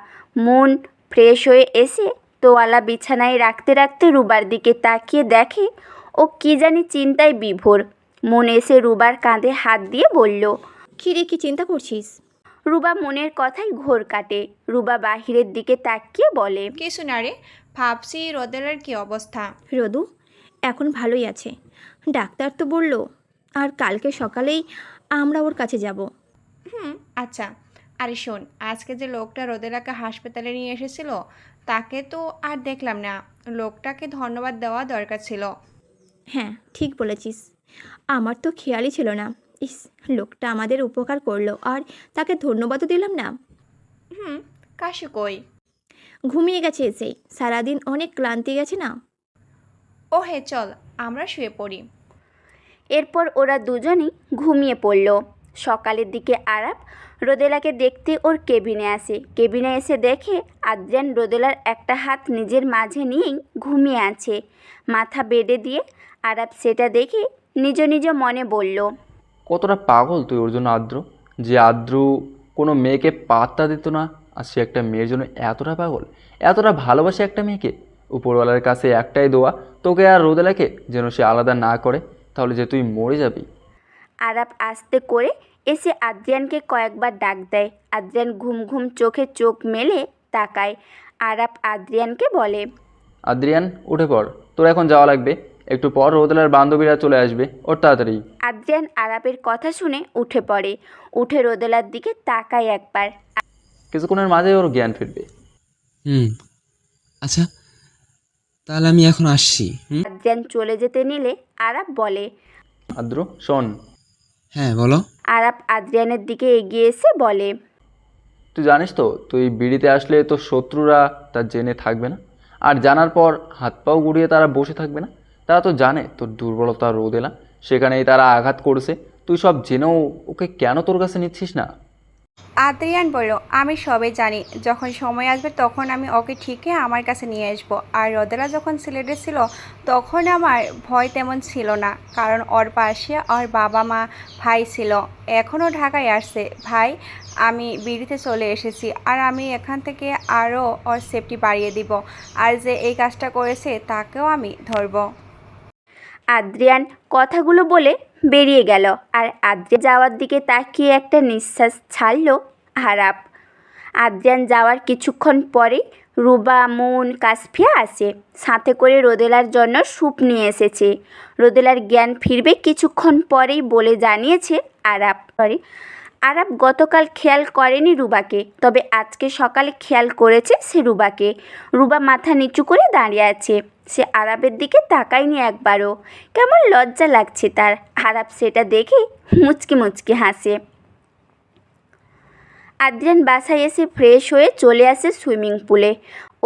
মন ফ্রেশ হয়ে এসে তোয়ালা বিছানায় রাখতে রাখতে রুবার দিকে তাকিয়ে দেখে ও কি জানি চিন্তায় বিভোর। মন এসে রুবার কাঁধে হাত দিয়ে বলল, কিরে, কি চিন্তা করছিস? রুবা মনের কথাই ঘোর কাটে। রুবা বাহিরের দিকে তাকিয়ে বলে, কিছু না রে, ভাবছি রোদেলার কি অবস্থা। রোদু এখন ভালোই আছে, ডাক্তার তো বলল। আর কালকে সকালেই আমরা ওর কাছে যাব। আচ্ছা, আরে শোন, আজকে যে লোকটা রোদেলাকে হাসপাতালে নিয়ে এসেছিল তাকে তো আর দেখলাম না। লোকটাকে ধন্যবাদ দেওয়া দরকার ছিল। হ্যাঁ, ঠিক বলেছিস। আমার তো খেয়ালই ছিল না। ইস, লোকটা আমাদের উপকার করলো আর তাকে ধন্যবাদও দিলাম না। কাশি কই? ঘুমিয়ে গেছে এসেই, সারাদিন অনেক ক্লান্তি গেছে না। ও হে, চল আমরা শুয়ে পড়ি। এরপর ওরা দুজনেই ঘুমিয়ে পড়ল। সকালের দিকে আরাপ রোদেলাকে দেখতে ওর কেবিনে আসে। কেবিনে এসে দেখে আদ্রিয়ান রোদেলার একটা হাত নিজের মাঝে নিয়েই ঘুমিয়ে আছে, মাথা বেডে দিয়ে। আরাপ সেটা দেখে নিজ নিজ মনে বলল, কতটা পাগল তুই ওর জন্য আদ্র, যে আদ্র কোনো মেয়েকে পাত্তা দিত না, আর সে একটা মেয়ের জন্য এতটা পাগল, এতটা ভালোবাসে একটা মেয়েকে। উপরওয়ালার কাছে একটাই দোয়া, তোকে আর রোদেলাকে যেন সে আলাদা না করে, তাহলে যে তুই মরে যাবি। আরাপ আস্তে করে এসে আদ্রিয়ানকে কয়েকবার ডাক দেয়। আদ্রিয়ান ঘুম ঘুম চোখে চোখ মেলে তাকায়। আরাপ আদ্রিয়ানকে বলে, আদ্রিয়ান উঠে পড়, তোর এখন যাওয়া লাগবে, একটু পর রোদেলার বান্ধবীরা চলে আসবে, ওর তাড়াতাড়ি। আদ্রিয়ান আরাপের কথা শুনে উঠে পড়ে। উঠে রোদেলার দিকে তাকায় একবার। কিছুক্ষণের মাঝে ওর জ্ঞান ফিরবে। আচ্ছা, তাহলে আমি এখন আসছি। আদ্রিয়ান চলে যেতে নিলে আরাপ বলে, আদ্র শোন। হ্যাঁ বলো। আরাপ আদ্রিয়ানের দিকে এগিয়ে এসে বলে, তুই জানিস তো, তুই বিড়িতে আসলে তোর শত্রুরা তা জেনে থাকবে না, আর জানার পর হাত পাও গুড়িয়ে তারা বসে থাকবে না। তারা তো জানে তোর দুর্বলতা রোদেলা, সেখানেই তারা আঘাত করেছে। তুই সব জেনেও ওকে কেন তোর কাছে নিচ্ছিস না? আদ্রিয়ান বলল, আমি সবে জানি, যখন সময় আসবে তখন আমি ওকে ঠিকই আমার কাছে নিয়ে আসবো। আর রোদেলা যখন সিলেটে ছিল তখন আমার ভয় তেমন ছিল না, কারণ ওর পাশে ওর বাবা মা ভাই ছিল। এখনও ঢাকায় আসছে ভাই, আমি বিড়িতে চলে এসেছি, আর আমি এখান থেকে আরও ওর সেফটি বাড়িয়ে দিব। আর যে এই কাজটা করেছে তাকেও আমি ধরবো। আদ্রিয়ান কথাগুলো বলে বেরিয়ে গেল। আর আদ্রিয়ান যাওয়ার দিকে তাকিয়ে একটা নিঃশ্বাস ছাড়ল আরাপ। আদ্রিয়ান যাওয়ার কিছুক্ষণ পরে রুবা, মুন, কাসফিয়া আসে। সাথে করে রোদেলার জন্য স্যুপ নিয়ে এসেছে। রোদেলার জ্ঞান ফিরবে কিছুক্ষণ পরেই বলে জানিয়েছে আরাপ। আরাপ গতকাল খেয়াল করেনি রুবাকে, তবে আজকে সকালে খেয়াল করেছে সে রুবাকে। রুবা মাথা নিচু করে দাঁড়িয়ে আছে, সে আরাপের দিকে তাকায়নি একবারও। কেমন লজ্জা লাগছে তার। আরাপ সেটা দেখে মুচকি মুচকি হাসে। আদ্রিয়ান বাসায় এসে ফ্রেশ হয়ে চলে আসে সুইমিং পুলে,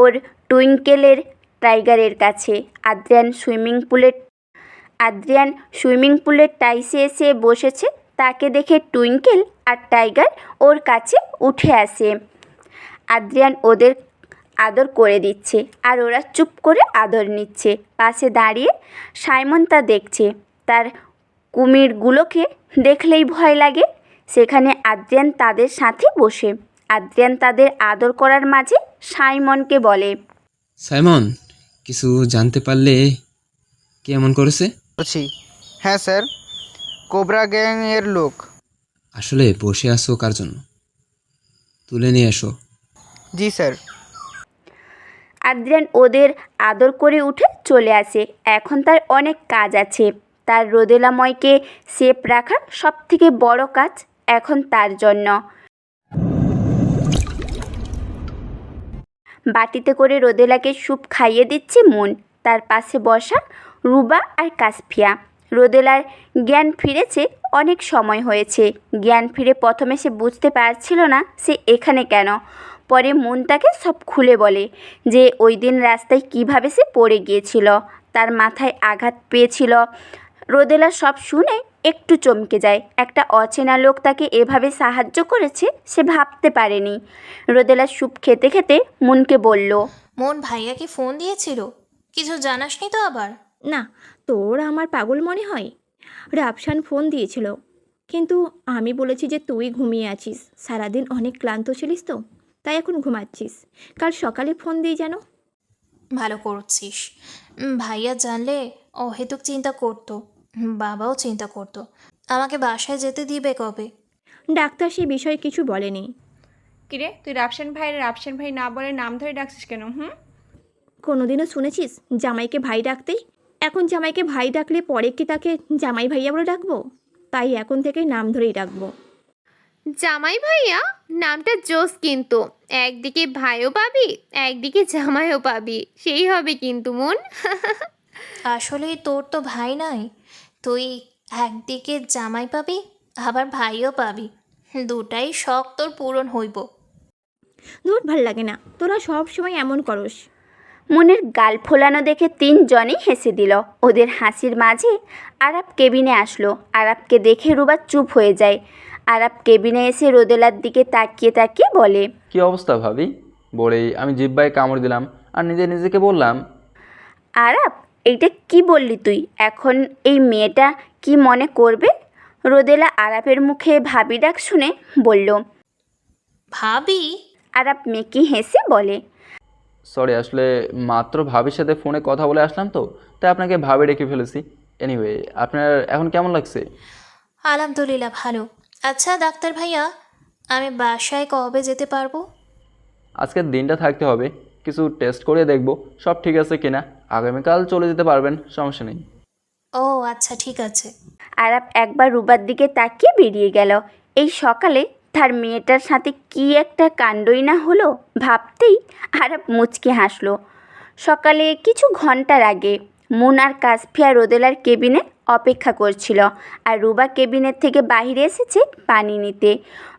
ওর টুইঙ্কেলের টাইগারের কাছে। আদ্রিয়ান সুইমিং পুলের টাইসে এসে বসেছে। তাকে দেখে টুইঙ্কেল আর টাইগার ওর কাছে উঠে আসে। আদ্রিয়ান ওদের আদর করে দিচ্ছে, আর ওরা চুপ করে আদর নিচ্ছে। পাশে দাঁড়িয়ে সাইমন তা দেখছে। তার কুমিরগুলোকে দেখলেই ভয় লাগে। সেখানে আদ্রিয়ান তাদের সাথে বসে। আদ্রিয়ান তাদের আদর করার মাঝে সাইমনকে বলে, সাইমন, কিছু জানতে পারলে কে এমন করেছে? হ্যাঁ স্যার, কোবরা গ্যাংয়ের লোক। আসলে বসে আছো কার জন্য? তুলে নিয়ে এসো। জি স্যার। আদ্রিয়ান ওদের আদর করে উঠে চলে আসে। এখন তার অনেক কাজ আছে। তার রোদেলাময়কে সেফ রাখা সবথেকে বড় কাজ এখন তার জন্য। বাটিতে করে রোদেলাকে স্যুপ খাইয়ে দিচ্ছে মুন, তার পাশে বসা রুবা আর কাসফিয়া। রোদেলার জ্ঞান ফিরেছে, অনেক সময় হয়েছে। জ্ঞান ফিরে প্রথমে সে বুঝতে পারছিল না সে এখানে কেন। পরে মুন তাকে সব খুলে বলে যে ওই দিন রাস্তায় কিভাবে সে পড়ে গিয়েছিল, তার মাথায় আঘাত পেয়েছিল। রোদেলা সব শুনে একটু চমকে যায়। একটা অচেনা লোক তাকে এভাবে সাহায্য করেছে সে ভাবতে পারেনি। রোদেলা স্যুপ খেতে খেতে মুনকে বলল, মন ভাইয়াকে ফোন দিয়েছিল? কিছু জানাসনি তো আবার? না, তোর আমার পাগল মনে হয়। রাফসান ফোন দিয়েছিল, কিন্তু আমি বলেছি যে তুই ঘুমিয়ে আছিস, সারাদিন অনেক ক্লান্ত ছিলিস তো, তাই এখন ঘুমাচ্ছিস। কাল সকালে ফোন দিই যেন। ভালো করছিস। ভাইয়া জানলে অহেতুক চিন্তা করতো, বাবাও চিন্তা করতো। আমাকে বাসায় যেতে দিবে কবে? ডাক্তার সে বিষয়ে কিছু বলেনি। কিরে, তুই রাফসান ভাই না বলে নাম ধরে ডাকছিস কেন? কোনোদিনও শুনেছিস জামাইকে ভাই ডাকতেই? এখন জামাইকে ভাই ডাকলে পরে কি তাকে জামাই ভাইয়া বলে ডাকবো? তাই এখন থেকে নাম ধরেই ডাকবো। জামাই ভাইয়া নামটা জোস কিন্তু। একদিকে ভাইও পাবি, একদিকে জামাইও পাবি, সেই হবে কিন্তু মন। আসলে তোর তো ভাই নাই, তুই একদিকে জামাই পাবি আবার ভাইও পাবি, দুটাই শখ তোর পূরণ হইব। দূর ভাল লাগে না, তোরা সব সময় এমন করস। মনের গাল ফোলানো দেখে তিনজনই হেসে দিল। ওদের হাসির মাঝে আরাব কেবিনে আসলো। আরাবকে দেখে রুবা চুপ হয়ে যায়। আরাব কেবিনে এসে রোদেলার দিকে তাকিয়ে তাকিয়ে বলে, কি অবস্থা ভাবি? বলেই আমি জিহ্বায় কামড় দিলাম আর নিজেকে বললাম, আরাব এইটা কি বললি তুই? এখন এই মেয়েটা কি মনে করবে? রোদেলা আরাবের মুখে ভাবি ডাক শুনে বলল। ভাবি? আরাব মেকি হেসে বলে, সরি, আসলে মাত্র ভাবির সাথে ফোনে কথা বলে আসলাম তো, তাই আপনাকে ভাবে ডেকে ফেলেছি। এনিওয়ে, আপনার এখন কেমন লাগছে? আলহামদুলিল্লাহ ভালো। আচ্ছা ডাক্তার ভাইয়া, আমি বাসায় কবে যেতে পারবো? আজকের দিনটা থাকতে হবে, কিছু টেস্ট করে দেখব সব ঠিক আছে কিনা। আগামীকাল চলে যেতে পারবেন, সমস্যা নেই। ও আচ্ছা ঠিক আছে। আরাব একবার রুবার দিকে তাকিয়ে বেরিয়ে গেল। এই সকালে তার মেয়েটার সাথে কি একটা কাণ্ডই না হলো ভাবতেই আরাব মুচকে হাসলো। সকালে কিছু ঘন্টার আগে মুন আর কাসফিয়া রোদেলার কেবিনে অপেক্ষা করছিল, আর রুবা কেবিনের থেকে বাইরে এসেছে পানি নিতে।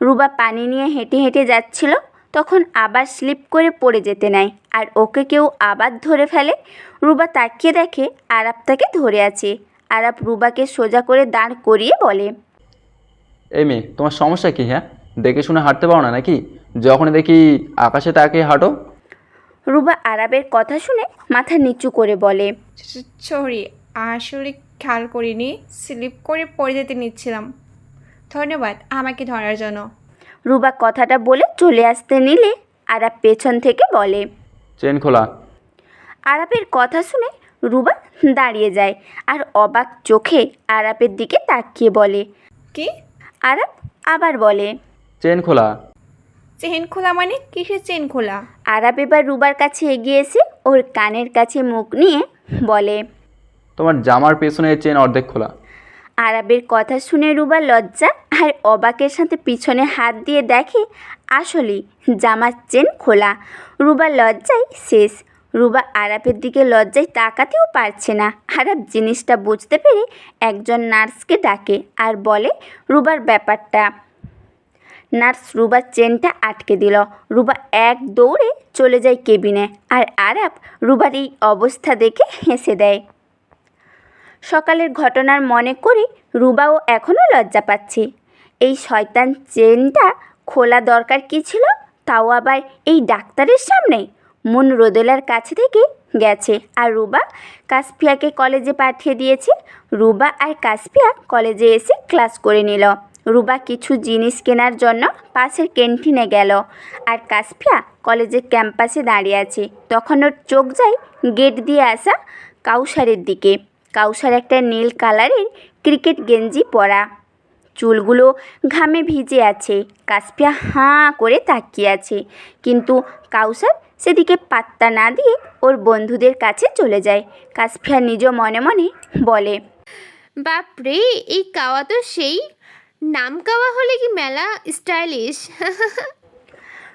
রুবা পানি নিয়ে হেঁটে হেঁটে যাচ্ছিল, তখন আবার স্লিপ করে পড়ে যেতে নেয় আর ওকে কেউ আবার ধরে ফেলে। রুবা তাকিয়ে দেখে আরাব তাকে ধরে আছে। আরাব রুবাকে সোজা করে দাঁড় করিয়ে বলে, এই মেয়ে, তোমার সমস্যা কি? হ্যাঁ, দেখে শুনে হাঁটতে পারো না নাকি? যখনই দেখি আকাশে তাকিয়ে হাঁটো। রুবা আরাবের কথা শুনে মাথা নিচু করে বলে, সরি, আসলে খেয়াল করিনি, স্লিপ করে পড়ে যেতে নিচ্ছিলাম। ধন্যবাদ আমাকে ধরার জন্য। রুবা কথাটা বলে চলে আসতে নিলে আরাব পেছন থেকে বলে, চেন খোলা। আরাবের কথা শুনে রুবা দাঁড়িয়ে যায় আর অবাক চোখে আরাবের দিকে তাকিয়ে বলে, কি? আরাব আবার বলে, চেন খোলা। চেন খোলা মানে কিসের চেন খোলা? আরাব এবার রুবার কাছে এগিয়ে এসে ওর কানের কাছে মুখ নিয়ে বলে, তোমার জামার পেছনে চেন অর্ধেক খোলা। আরাবের কথা শুনে রুবা লজ্জা আর অবাকের সাথে পিছনে হাত দিয়ে দেখে আসলেই জামার চেন খোলা। রুবা লজ্জায় শেষ। রুবা আরাবের দিকে লজ্জায় তাকাতেও পারছে না। আরাব জিনিসটা বুঝতে পেরে একজন নার্সকে ডাকে আর বলে রুবার ব্যাপারটা। নার্স রুবার চেনটা আটকে দিল। রুবা এক দৌড়ে চলে যায় কেবিনে, আর আরাব রুবার এই অবস্থা দেখে হেসে দেয়। সকালের ঘটনার মনে করে রুবাও এখনও লজ্জা পাচ্ছে। এই শয়তান চেনটা খোলা দরকার কী ছিল, তাও আবার এই ডাক্তারের সামনে? মুন রোদেলার কাছে থেকে গেছে আর রুবা কাসফিয়াকে কলেজে পাঠিয়ে দিয়েছে। রুবা আর কাসফিয়া কলেজে এসে ক্লাস করে নিল। রুবা কিছু জিনিস কেনার জন্য পাশের ক্যান্টিনে গেল, আর কাসফিয়া কলেজের ক্যাম্পাসে দাঁড়িয়ে আছে। তখন ওর চোখ যায় গেট দিয়ে আসা কাউসারের দিকে। কাউসার একটা নীল কালারের ক্রিকেট গেঞ্জি পরা, চুলগুলো ঘামে ভিজে আছে। কাসফিয়া হাঁ করে তাকিয়ে আছে, কিন্তু কাউসার সেদিকে পাত্তা না দিয়ে ওর বন্ধুদের কাছে চলে যায়। কাসফিয়া নিজ মনে মনে বলে, বাপরে, এই কাওয়া তো সেই নাম কাওয়া হলে কি মেলা স্টাইলিশ।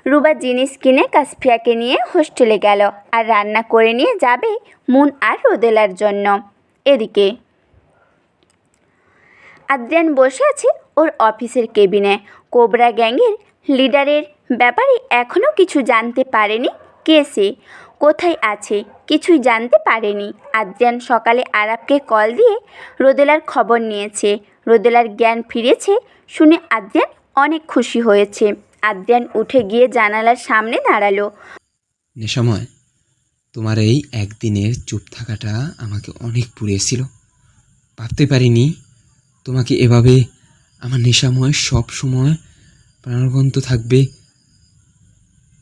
রুবা জিনিস কিনে কাসফিয়াকে নিয়ে হোস্টেলে গেল আর রান্না করে নিয়ে যাবে মুন আর রোদেলার জন্য। এদিকে আদ্রিয়ান বসে আছে ওর অফিসের কেবিনে। কোবরা গ্যাংয়ের লিডারের ব্যাপারে এখনও কিছু জানতে পারেনি। কে সে, কোথায় আছে, কিছুই জানতে পারেনি। আদ্রিয়ান সকালে আরাবকে কল দিয়ে রোদেলার খবর নিয়েছে। রোদেলার জ্ঞান ফিরেছে শুনে আদ্রিয়ান অনেক খুশি হয়েছে। আদ্রিয়ান উঠে গিয়ে জানালার সামনে দাঁড়ালো। নেশাময়, তোমার এই একদিনের চুপ থাকাটা আমাকে অনেক পুড়িয়েছিল। ভাবতে পারিনি তোমাকে এভাবে আমার নেশাময় সব সময় প্রাণবন্ত থাকবে।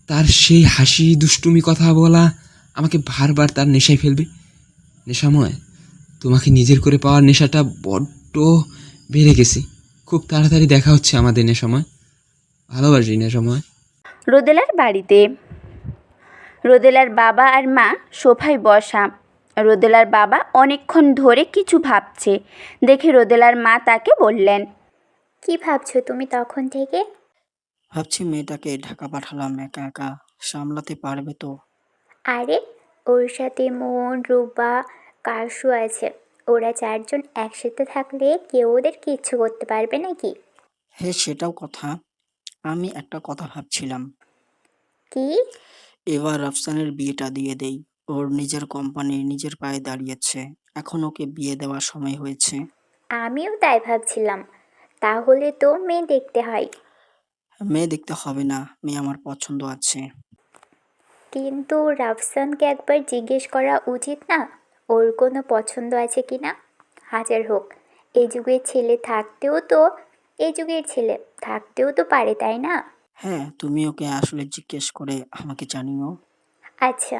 তার সেই হাসি দুষ্টুমি কথা বলা আমাকে বারবার তার নেশায় ফেলবে। নেশাময়, তোমাকে নিজের করে পাওয়ার নেশাটা বড্ড বেড়ে গেছে। খুব তাড়াতাড়ি দেখা হচ্ছে আমাদের নেশাময়। ভালোবাসি নেশাময়। রোদেলার বাড়িতে রোদেলার বাবা আর মা সোফায় বসা। রোদেলার বাবা অনেকক্ষণ ধরে কিছু ভাবছে দেখে রোদেলার মা তাকে বললেন, কি ভাবছো তুমি তখন থেকে? ভাবছি মেয়েটাকে ঢাকা পাঠালাম, একা একা সামলাতে পারবে তো? আরে, ওর সাথে মন, রূপা, কাশু আছে। ওরা চারজন একসাথে থাকলে কেউ ওদের কিচ্ছু করতে পারবে নাকি? হ্যাঁ, সেটাও কথা। আমি একটা কথা ভাবছিলাম, কি? এবার রাফসানের বিয়েটা দিয়ে দেই। ওর নিজের কোম্পানি, নিজের পায়ে দাঁড়িয়েছে। এখন ওকে বিয়ে দেওয়ার সময় হয়েছে। আমিও তাই ভাবছিলাম। তাহলে তো মেয়ে দেখতে হয়। মেয়ে দেখতে হবে না, মেয়ে আমার পছন্দ আছে। কিন্তু রাফসানকে একবার জিজ্ঞেস করা উচিত না ওর কোনো পছন্দ আছে কি না? হাজার হোক, এই যুগের ছেলে থাকতেও তো পারে, তাই না? হ্যাঁ, তুমি ওকে আসলে জিজ্ঞেস করে আমাকে জানিও। আচ্ছা।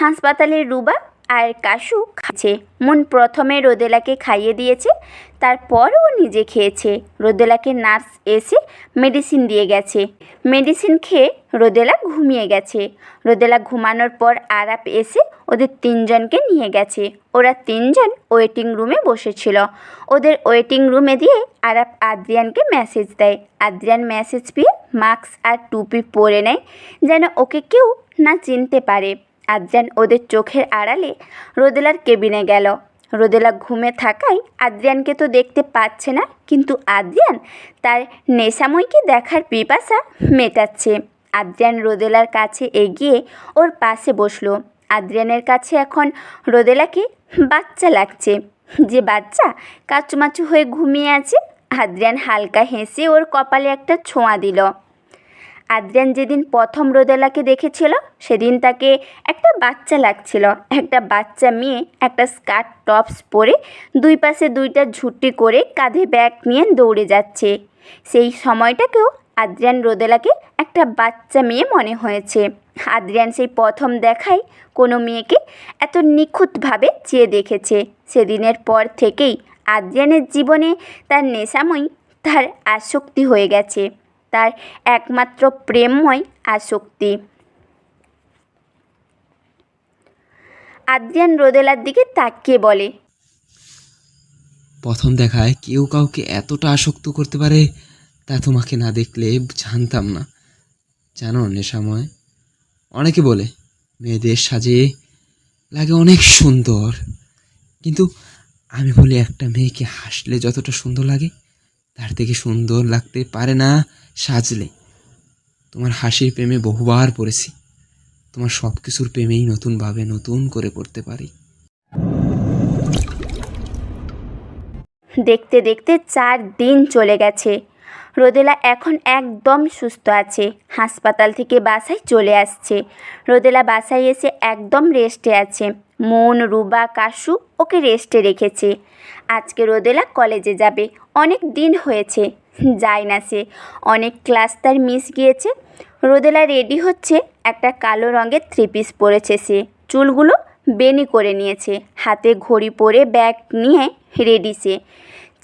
হাসপাতালের রুবা আর কাশু খাচ্ছে। মন প্রথমে রোদেলাকে খাইয়ে দিয়েছে, তারপর ও নিজে খেয়েছে। রোদেলাকে নার্স এসে মেডিসিন দিয়ে গেছে। মেডিসিন খেয়ে রোদেলা ঘুমিয়ে গেছে। রোদেলা ঘুমানোর পর আরাপ এসে ওদের তিনজনকে নিয়ে গেছে। ওরা তিনজন ওয়েটিং রুমে বসেছিল। ওদের ওয়েটিং রুমে দিয়ে আরাপ আদ্রিয়ানকে মেসেজ দেয়। আদ্রিয়ান মেসেজ পেয়ে মাস্ক আর টুপি পরে নেয়, যেন ওকে কেউ না চিনতে পারে। আদ্রিয়ান ওদের চোখের আড়ালে রোদেলার কেবিনে গেল। রোদেলা ঘুমে থাকায় আদ্রিয়ানকে তো দেখতে পাচ্ছে না, কিন্তু আদ্রিয়ান তার নেশাময়কে দেখার পিপাসা মেটাচ্ছে। আদ্রিয়ান রোদেলার কাছে এগিয়ে ওর পাশে বসলো। আদ্রিয়ানের কাছে এখন রোদেলাকে বাচ্চা লাগছে, যে বাচ্চা কাচুমাচু হয়ে ঘুমিয়ে আছে। আদ্রিয়ান হালকা হেসে ওর কপালে একটা ছোঁয়া দিল। আদ্রিয়ান যেদিন প্রথম রোদেলাকে দেখেছিল সেদিন তাকে একটা বাচ্চা লাগছিল। একটা বাচ্চা মেয়ে একটা স্কার্ট টপস পরে দুই পাশে দুইটা ঝুঁটি করে কাঁধে ব্যাগ নিয়ে দৌড়ে যাচ্ছে। সেই সময়টাকেও আদ্রিয়ান রোদেলাকে একটা বাচ্চা মেয়ে মনে হয়েছে। আদ্রিয়ান সেই প্রথম দেখায় কোনো মেয়েকে এত নিখুঁতভাবে চেয়ে দেখেছে। সেদিনের পর থেকেই আদ্রিয়ানের জীবনে তার নেশাময়, তার আসক্তি হয়ে গেছে, তার একমাত্র প্রেমময় আসক্তি। আদ্রিয়ান রোদেলার দিকে তাকিয়ে বলে, প্রথম দেখায় কেউ কাউকে এতটা আসক্ত করতে পারে তা তোমাকে না দেখলে জানতাম না। জানো নেশাময়, অনেকে বলে মেয়েদের সাজে লাগে অনেক সুন্দর, কিন্তু আমি বলি একটা মেয়েকে হাসলে যতটা সুন্দর লাগে তার থেকে সুন্দর লাগতে পারে না সাজলে। তোমার হাসির প্রেমে বহুবার পড়েছি, তোমার সব কিছুর প্রেমেই নতুনভাবে নতুন করে পড়তে পারি। দেখতে দেখতে 4 দিন চলে গেছে। রোদেলা এখন একদম সুস্থ আছে। হাসপাতাল থেকে বাসায় চলে আসছে। রোদেলা বাসায় এসে একদম রেস্টে আছে। মন, রুবা, কাশু ওকে রেস্টে রেখেছে। আজকে রোদেলা কলেজে যাবে। অনেক দিন হয়েছে যায় না সে। অনেক ক্লাস তার মিস গিয়েছে। রোদেলা রেডি হচ্ছে। একটা কালো রঙের 3 পিস পরেছে সে। চুলগুলো বেনি করে নিয়েছে। হাতে ঘড়ি পরে ব্যাগ নিয়ে রেডি সে।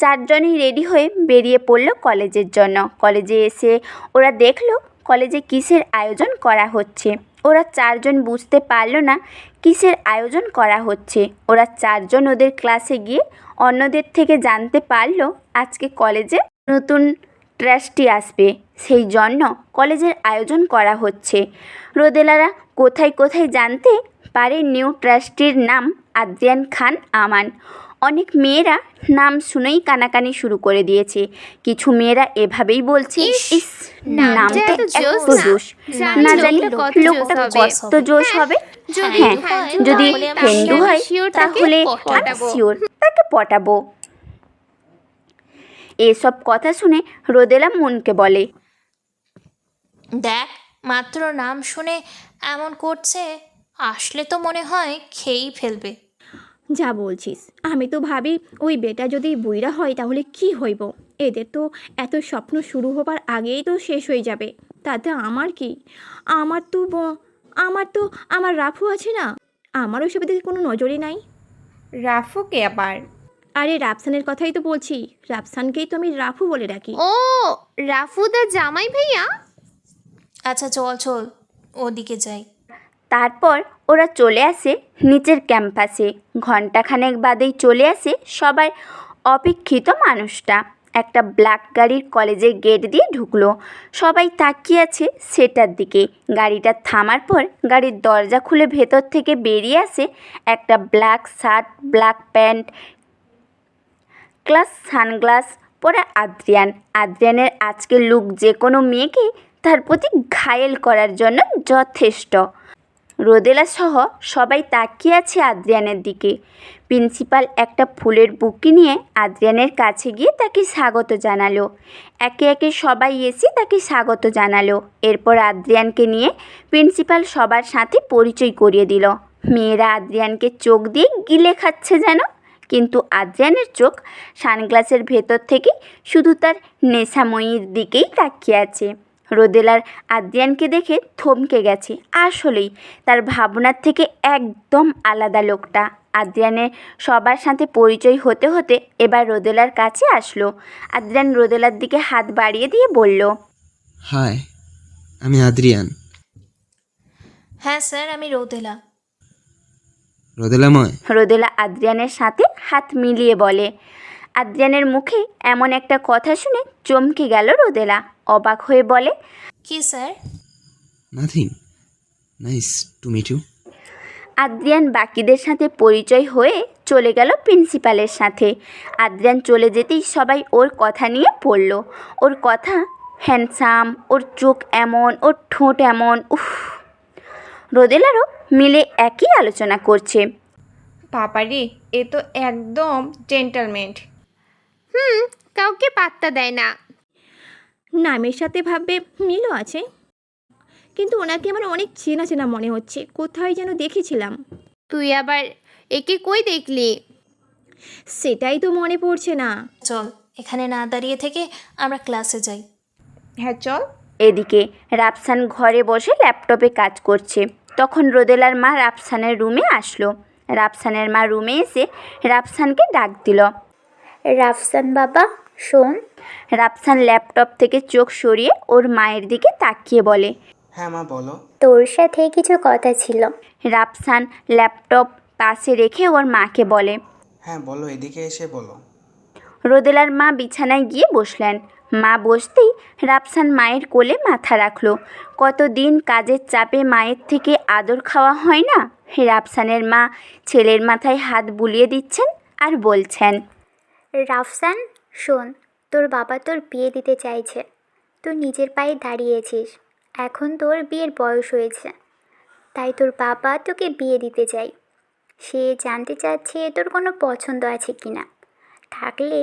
4 জনই রেডি হয়ে বেরিয়ে পড়ল কলেজের জন্য। কলেজে এসে ওরা দেখলো কলেজে কিসের আয়োজন করা হচ্ছে। ওরা 4 জন বুঝতে পারলো না কিসের আয়োজন করা হচ্ছে। ওরা 4 জন ওদের ক্লাসে গিয়ে অন্যদের থেকে জানতে পারলো আজকে কলেজে নতুন ট্রাস্টি আসবে, সেই জন্য কলেজের আয়োজন করা হচ্ছে। রোদেলারা কোথায় কোথায় জানতে পারে নিউ ট্রাস্টির নাম আদ্রিয়ান খান আমান। অনেক মেয়েরা নাম শুনেই কানাকানি শুরু করে দিয়েছে। কিছু মেয়েরা এভাবেই বলছে, ইস, নামটা এত জোশ, না জানি লোকটা কত জোশ হবে। হ্যাঁ, যদি হিন্দু হয় তাহলে আমি শিওর তাকে পটাবো। এসব কথা শুনে রোদেলা মনকে বলে, দেখ, মাত্র নাম শুনে এমন করছে, আসলে তো মনে হয় খেয়েই ফেলবে। যা বলছিস, আমি তো ভাবি ওই বেটা যদি বুইরা হয় তাহলে কি হইব। এদের তো এত স্বপ্ন শুরু হবার আগেই তো শেষ হয়ে যাবে। তাতে আমার কি? আমার রাফু আছে না, আমার ওইসবের দিকে কোনো নজরই নাই। রাফুকে আবার? আরে রাফসানের কথাই তো বলছি। রাফসানকেই তো আমি রাফু বলে ডাকি। ও, রাফুদা জামাই ভাইয়া? আচ্ছা চল চল, ওদিকে যাই। তারপর ওরা চলে আসে নিচের ক্যাম্পাসে। ঘণ্টাখানেক বাদেই চলে আসে সবার অপেক্ষিত মানুষটা। একটা ব্ল্যাক গাড়ির কলেজের গেট দিয়ে ঢুকলো। সবাই তাকিয়ে আছে সেটার দিকে। গাড়িটা থামার পর গাড়ির দরজা খুলে ভেতর থেকে বেরিয়ে আসে একটা black shirt, black pant, glass sunglass পরে আদ্রিয়ানের আজকের লুক যে কোনো মেয়েকে তার প্রতি ঘায়েল করার জন্য যথেষ্ট। রোদেলা সহ সবাই তাকিয়ে আছে আদ্রিয়ানের দিকে। প্রিন্সিপাল একটা ফুলের বুকে নিয়ে আদ্রিয়ানের কাছে গিয়ে তাকে স্বাগত জানালো। একে একে সবাই এসে তাকে স্বাগত জানালো। এরপর আদ্রিয়ানকে নিয়ে প্রিন্সিপাল সবার সাথে পরিচয় করিয়ে দিল। মেয়েরা আদ্রিয়ানকে চোখ দিয়ে গিলে খাচ্ছে যেন, কিন্তু আদ্রিয়ানের চোখ সানগ্লাসের ভেতর থেকে শুধু তার নেশাময়ীর দিকেই তাকিয়ে আছে। রোদেলার আদ্রিয়ানকে দেখে থমকে গেছে। আসলেই তার ভাবনার থেকে একদম আলাদা লোকটা। আদ্রিয়ানের সবার সাথে পরিচয় হতে হতে এবার রোদেলার কাছে আসলো। আদ্রিয়ান রোদেলার দিকে হাত বাড়িয়ে দিয়ে বলল, হাই, আমি আদ্রিয়ান। হ্যাঁ স্যার, আমি রোদেলা। রোদেলাময়। রোদেলা আদ্রিয়ানের সাথে হাত মিলিয়ে বলে। আদ্রিয়ানের মুখে এমন একটা কথা শুনে চমকে গেল রোদেলা। অবাক হয়ে বলে, কি sir? Nothing, nice to meet you. Adrian বাকিদের সাথে পরিচয় হয়ে চলে গেল প্রিন্সিপালের সাথে। আদ্রিয়ান চলে যেতেই সবাই ওর কথা নিয়ে পড়ল। ওর কথা হ্যান্ডসাম, ওর চোখ এমন, ওর ঠোঁট এমন। উফ! রোদেলারও মিলে একই আলোচনা করছে। বাবারে, এ তো একদম জেন্টলম্যান। কাউকে পাত্তা দেয় না। নামের সাথে ভাববে মিলও আছে, কিন্তু ওনাকে আমার অনেক চেনা চেনা মনে হচ্ছে, কোথায় যেন দেখেছিলাম। তুই আবার একে কই দেখলি? সেটাই তো মনে পড়ছে না। চল, এখানে না দাঁড়িয়ে থেকে আমরা ক্লাসে যাই। হ্যাঁ চল। এদিকে রাফসান ঘরে বসে ল্যাপটপে কাজ করছে। তখন রোদেলার মা রাফসানের রুমে আসলো। রাফসানের মা রুমে এসে রাফসানকে ডাক দিল। রাফসান বাবা, শোন। রাফসান ল্যাপটপ থেকে চোখ সরিয়ে ওর মায়ের দিকে তাকিয়ে বলে, হ্যাঁ মা বলো। তোর সাথে কিছু কথা ছিল। রাফসান ল্যাপটপ পাশে রেখে ওর মাকে বলে, হ্যাঁ বলো, এদিকে এসে বলো। রোদেলার মা বিছানায় গিয়ে বসলেন। মা বসতেই রাফসান মায়ের কোলে মাথা রাখলো। কতদিন কাজের চাপে মায়ের থেকে আদর খাওয়া হয় না। রাফসানের মা ছেলের মাথায় হাত বুলিয়ে দিচ্ছেন আর বলছেন, রাফসান শোন, তোর বাবা তোর বিয়ে দিতে চাইছে। তুই নিজের পায়ে দাঁড়িয়েছিস, এখন তোর বিয়ের বয়স হয়েছে, তাই তোর বাবা তোকে বিয়ে দিতে চাই। সে জানতে চাচ্ছে তোর কোনো পছন্দ আছে কি না, থাকলে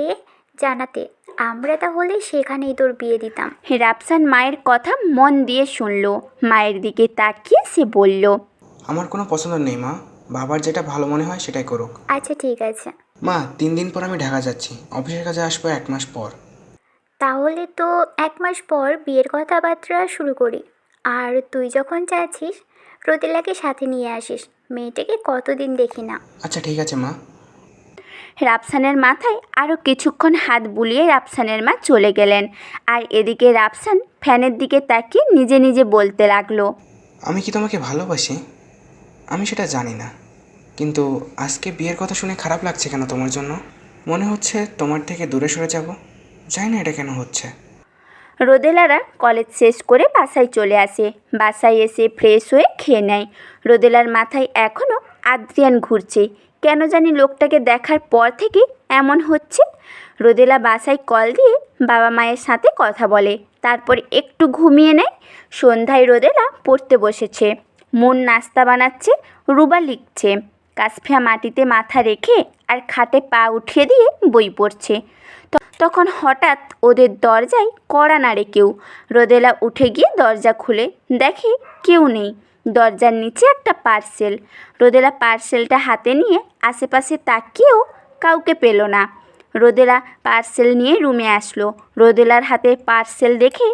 জানাতে, আমরা তাহলে সেখানেই তোর বিয়ে দিতাম। রাফসান মায়ের কথা মন দিয়ে শুনল। মায়ের দিকে তাকিয়ে সে বলল, আমার কোনো পছন্দ নেই মা, বাবার যেটা ভালো মনে হয় সেটাই করুক। আচ্ছা ঠিক আছে। মা 3 দিন পর আমি ঢাকা যাচ্ছি, অফিসের কাজে আসবো 1 মাস পর। তাহলে তো 1 মাস পর বিয়ের কথাবার্তা শুরু করি। আর তুই যখন চাচ্ছিস রোদেলাকে সাথে নিয়ে আসিস, মেয়েটাকে কতদিন দেখি না। আচ্ছা ঠিক আছে মা। রাফসানের মাথায় আরও কিছুক্ষণ হাত বুলিয়ে রাফসানের মা চলে গেলেন। আর এদিকে রাফসান ফ্যানের দিকে তাকিয়ে নিজে নিজে বলতে লাগলো, আমি কি তোমাকে ভালোবাসি? আমি সেটা জানি না, কিন্তু আজকে বিয়ের কথা শুনে খারাপ লাগছে কেন তোমার জন্য? মনে হচ্ছে তোমার থেকে দূরে সরে যাব। জানি না এটা কেন হচ্ছে। রোদেলারা কলেজ শেষ করে বাসায় চলে আসে। বাসায় এসে ফ্রেশ হয়ে খেয়ে নেয়। রোদেলার মাথায় এখনও আদ্রিয়ান ঘুরছে। কেন জানি লোকটাকে দেখার পর থেকে এমন হচ্ছে। রোদেলা বাসায় কল দিয়ে বাবা মায়ের সাথে কথা বলে, তারপর একটু ঘুমিয়ে নেয়। সন্ধ্যায় রোদেলা পড়তে বসেছে। মুন নাস্তা বানাচ্ছে, রুবা লিখছে। কাসফিয়া মাটিতে মাথা রেখে আর খাটে পা উঠিয়ে দিয়ে বই পড়ছে। তখন হঠাৎ ওদের দরজায় কড়া নাড়ে কেউ। রোদেলা উঠে গিয়ে দরজা খুলে দেখে কেউ নেই। দরজার নিচে একটা পার্সেল। রোদেলা পার্সেলটা হাতে নিয়ে আশেপাশে তাকিয়েও কাউকে পেল না। রোদেলা পার্সেল নিয়ে রুমে আসলো। রোদেলার হাতে পার্সেল দেখে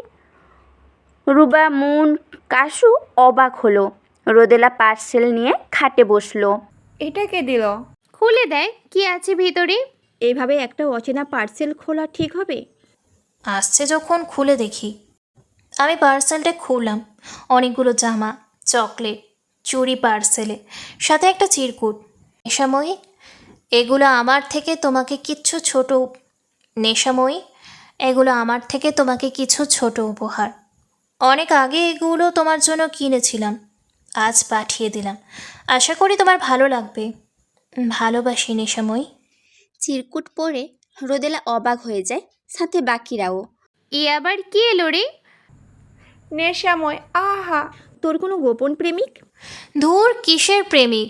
রুবা, মুন, কাশু অবাক হলো। রোদেলা পার্সেল নিয়ে খাটে বসলো। এটা কে দিল? খুলে দেয়, কি আছে ভিতরে। এভাবে একটা অচেনা পার্সেল খোলা ঠিক হবে? আসছে যখন খুলে দেখি। আমি পার্সেলটা খুললাম। অনেকগুলো জামা, চকলেট, চুড়ি পার্সেলে, সাথে একটা চিরকুট। নেশাময়ী, এগুলো আমার থেকে তোমাকে কিচ্ছু ছোট। নেশাময়ী, এগুলো আমার থেকে তোমাকে কিছু ছোট উপহার। অনেক আগে এগুলো তোমার জন্য কিনেছিলাম, আজ পাঠিয়ে দিলাম। আশা করি তোমার ভালো লাগবে। ভালোবাসি নেশাময়ী। চিরকুট পরে রোদেলা অবাক হয়ে যায়, সাথে বাকিরাও। এ আবার কি এলো রে? নেশাময়, আহা। তোর কোনো গোপন প্রেমিক? ধুর, কিসের প্রেমিক?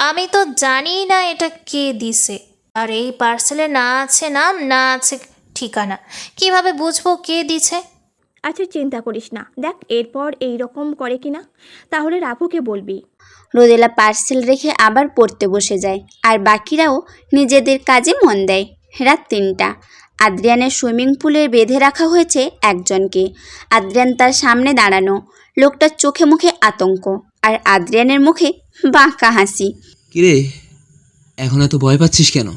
আমি তো জানি না এটা কে দিছে। আর এই পার্সেলে না আছে নাম, না আছে ঠিকানা। কিভাবে বুঝবো কে দিছে? আচ্ছা চিন্তা করিস না, দেখ এরপর এই রকম করে কিনা, তাহলে রাফুকে বলবি। রোদেলা পার্সেল রেখে আবার পড়তে বসে যায়, আর বাকিরাও নিজেদের কাজে মন দেয়। রাত 3টা। আদ্রিয়ানের সুইমিং পুলে বেঁধে রাখা হয়েছে একজনকে। আদ্রিয়ান তার সামনে দাঁড়ানো। লোকটার চোখে মুখে আতঙ্ক, আর আদ্রিয়ানের মুখে বাঁকা হাসি। কিরে, এখন এত ভয় পাচ্ছিস কেন?